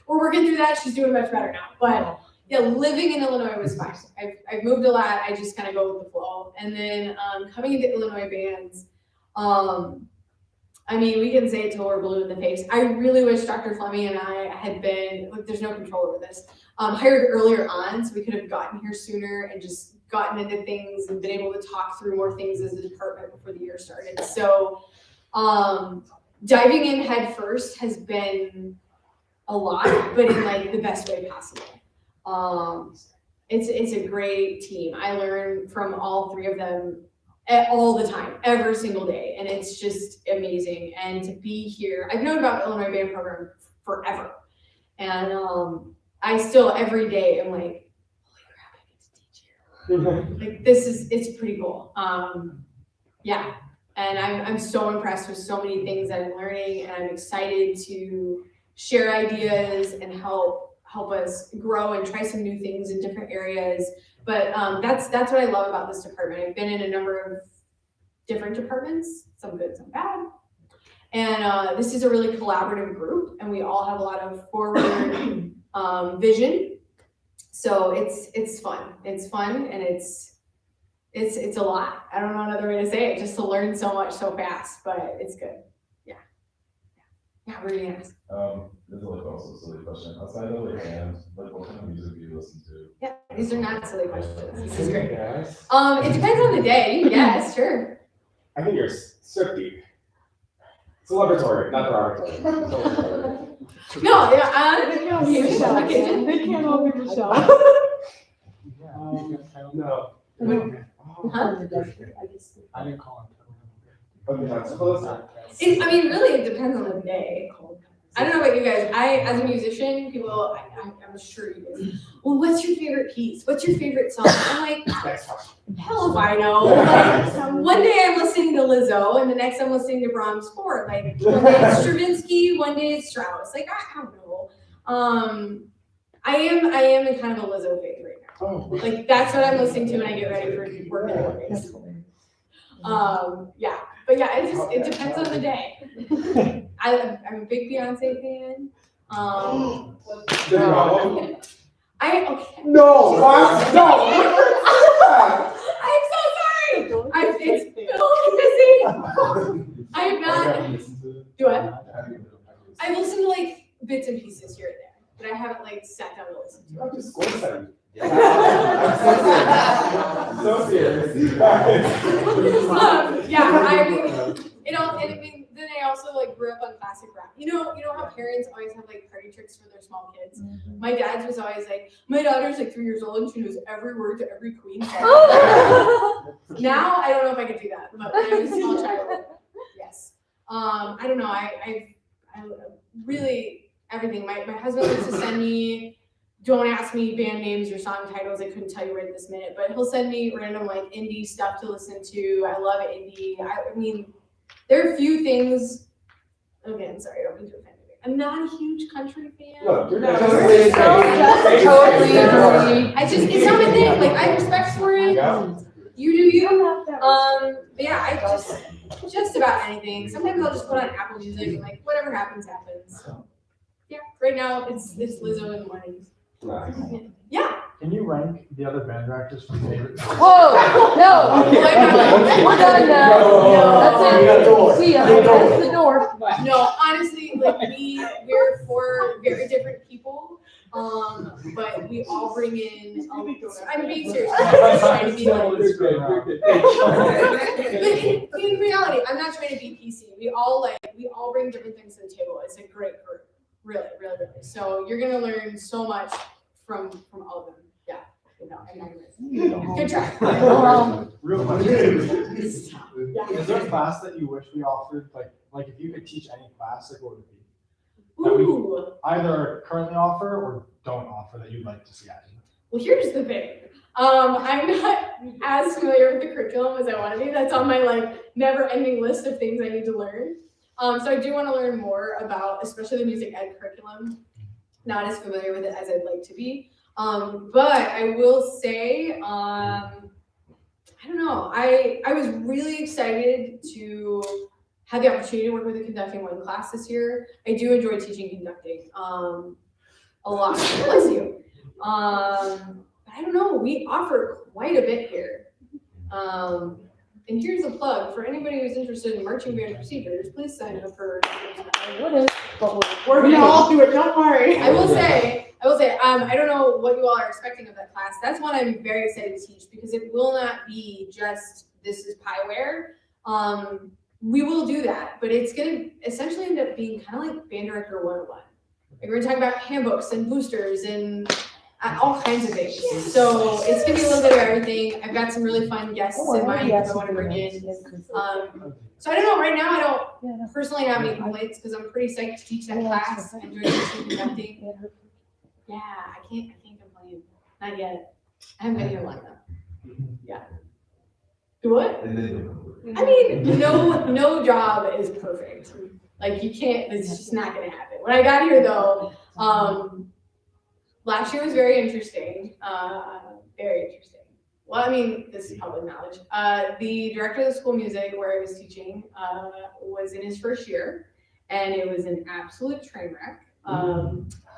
We're working through that. She's doing much better now. But yeah, living in Illinois was fine. I've moved a lot. I just kind of go with the flow. And then coming into Illinois bands, I mean, we can say it till we're blue in the face. I really wish Dr. Fleming and I had been, like, there's no control over this, hired earlier on so we could have gotten here sooner and just gotten into things and been able to talk through more things as a department before the year started. So diving in head first has been a lot, but in like the best way possible. It's a great team. I learn from all three of them all the time, every single day, and it's just amazing. And to be here, I've known about the Illinois Band Program forever, and I still every day am like, holy crap, I get to teach here. Like it's pretty cool. Yeah, and I'm so impressed with so many things that I'm learning, and I'm excited to share ideas and help us grow and try some new things in different areas. But that's what I love about this department. I've been in a number of different departments, some good, some bad. And this is a really collaborative group, and we all have a lot of forward vision. So it's fun. It's fun, and it's a lot. I don't know another way to say it, just to learn so much so fast, but it's good. Yeah, Rudy, yes. This is like also a silly question. Outside of the band, like what kind of music do you listen to? Yeah, these are not silly questions. This is great. Yes. It depends on the day. Yes, sure. I think you're Swifty. Celebratory, not derogatory. No, yeah, They can't all be Michelle. Okay. They can't all be Michelle. No. Huh? I didn't call him. Okay, that's close. I mean, really, it depends on the day. I don't know about you guys. As a musician, people, I'm sure you guys. Well, what's your favorite piece? What's your favorite song? I'm like, hell if I know. Like, one day I'm listening to Lizzo, and the next I'm listening to Brahms 4. Like, one day it's Stravinsky, one day it's Strauss. Like, I don't know. I am in kind of a Lizzo phase right now. Like, that's what I'm listening to when I get ready for work in the mornings. Yeah, but yeah, it depends on the day. I'm a big Beyonce fan. No, I'm so sorry. It's missing. I have not. Do I? I've listened to like bits and pieces here and there, but I haven't like sat down to listen to it. I'm just score setting. So serious. Yeah, I mean, then I also like grew up on classic rock. You know how parents always have like party tricks for their small kids. My dad's was always like, my daughter's like 3 years old and she knows every word to every Queen song. Now I don't know if I could do that, but when I was a small child, yes. I don't know. I really everything. My husband likes to send me. Don't ask me band names or song titles. I couldn't tell you right this minute, but he'll send me random like indie stuff to listen to. I love indie. I mean, there are a few things. Okay, I'm sorry. I don't mean to offend you. I'm not a huge country fan. Look, you're not Totally. It's not my thing. Like I have respect for it. Yeah. You do you. But yeah, I just about anything. Sometimes I'll just put on Apple Music and like whatever happens happens. So yeah, right now it's Lizzo in the mornings. Yeah. Can you rank the other band directors for favorite? Whoa, no. We're done now. No. That's it. See ya. That's the door. No, honestly, like we're four very different people. But we all bring in. I'm being serious. I'm just trying to be like. But in reality, I'm not trying to be PC. We all bring different things to the table. It's a great group. Really. So you're gonna learn so much from all of them. Yeah. No, I'm not gonna. Good try. Real question. Is there a class that you wish we offered? Like if you could teach any class, like what would it be? That we Ooh. either currently offer or don't offer that you'd like to see added? Well, here's the thing. I'm not as familiar with the curriculum as I want to be. That's on my like never-ending list of things I need to learn. So I do want to learn more about, especially the music ed curriculum. Not as familiar with it as I'd like to be. But I will say, I don't know. I was really excited to have the opportunity to work with a conducting one class this year. I do enjoy teaching conducting a lot. Bless you. I don't know. We offer quite a bit here. And here's a plug for anybody who's interested in marching band procedures. Please sign up for. We're gonna all do it. Don't worry. I will say. I don't know what you all are expecting of that class. That's one I'm very excited to teach because it will not be just this is pieware. We will do that, but it's gonna essentially end up being kind of like Band Director 101. Like we're gonna talk about handbooks and boosters and all kinds of things. So it's gonna be a little bit of everything. I've got some really fun guests in mind that I want to bring in. So I don't know. Right now, I don't personally have any complaints because I'm pretty psyched to teach that class. I enjoy teaching conducting. Yeah, I can't complain. Not yet. I haven't been here long enough. Yeah. Do what? I mean, no job is perfect. Like you can't. It's just not gonna happen. When I got here, though, last year was very interesting. Very interesting. Well, I mean, this is public knowledge. The director of the school music where I was teaching was in his first year, and it was an absolute train wreck.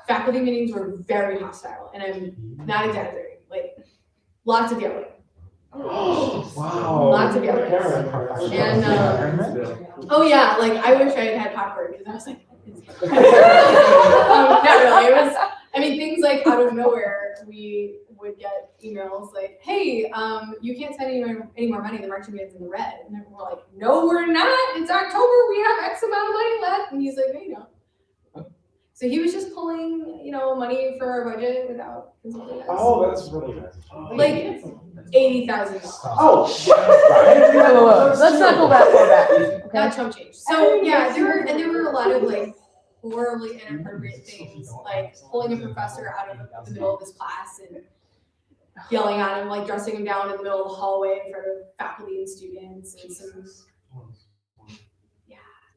Faculty meetings were very hostile, and I'm not exaggerating. Like, lots of yelling. Wow. Lots of yelling. And oh yeah, like I wish I had had popcorn because I was like, not really. It was. I mean, things like out of nowhere, we would get emails like, "Hey, you can't send any more money. The marching band's in the red." And then we're like, "No, we're not. It's October. We have X amount of money left." And he's like, "No, you don't." So he was just pulling, money for our budget without consulting us. Oh, that's really nice. Like $80,000. Oh, Let's not go that far back. Not chump change. So yeah, there were a lot of like horribly inappropriate things, like pulling a professor out of the middle of his class and yelling at him, like dressing him down in the middle of the hallway in front of faculty and students, and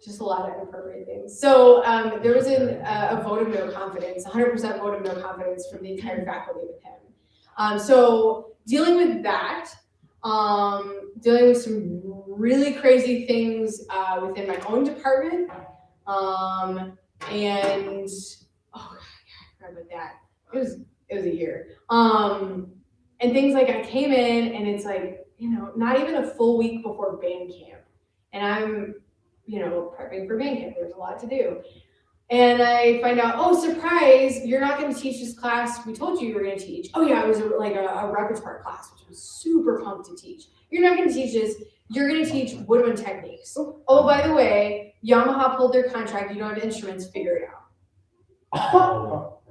just a lot of inappropriate things. So there was a vote of no confidence, 100% vote of no confidence from the entire faculty with him. So dealing with that, dealing with some really crazy things within my own department, and oh god, I forgot about that. It was a year. And things like I came in and it's like, not even a full week before band camp. And I'm, prepping for band camp. There's a lot to do. And I find out, oh, surprise, you're not going to teach this class we told you were going to teach. Oh yeah, it was like a repertoire class, which I was super pumped to teach. You're not going to teach this. You're going to teach woodwind techniques. Oh, by the way, Yamaha pulled their contract. You don't have instruments. Figure it out.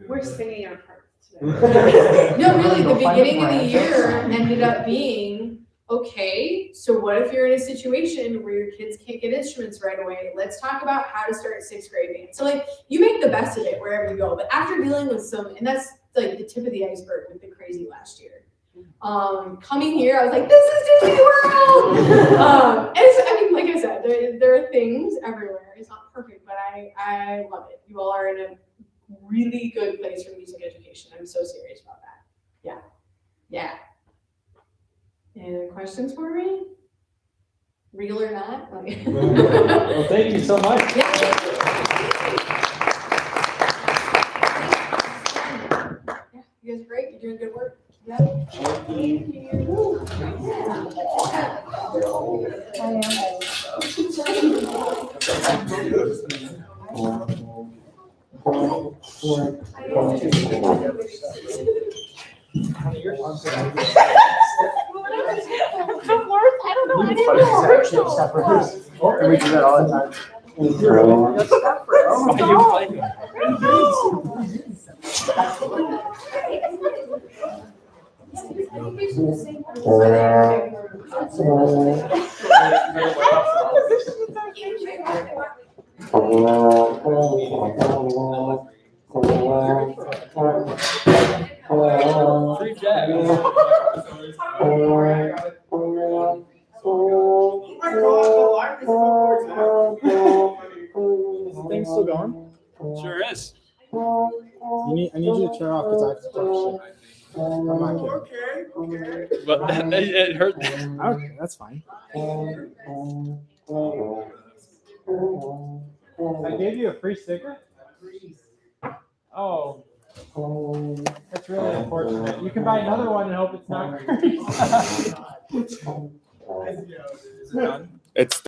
We're singing our parts today. No, really, the beginning of the year ended up being, okay, so what if you're in a situation where your kids can't get instruments right away? Let's talk about how to start 6th grade band. So like, you make the best of it wherever you go. But after dealing with and that's like the tip of the iceberg with the crazy last year. Coming here, I was like, this is Disney World! Like I said, there are things everywhere. It's not perfect, but I love it. You all are in a really good place for music education. I'm so serious about that. Yeah. Any other questions for me? Real or not? Well, thank you so much. Yeah. You guys are great. You're doing good work. Yeah. Thank you. I don't know. I didn't know. And we do that all the time. Free jack. Oh my god, the line is so Is the thing still going? Sure is. I need you to turn off because I have to talk shit. I'm not kidding. Okay. But it hurt. Okay, that's fine. I gave you a free sticker? Oh. That's really unfortunate. You can buy another one and hope it's not great. It's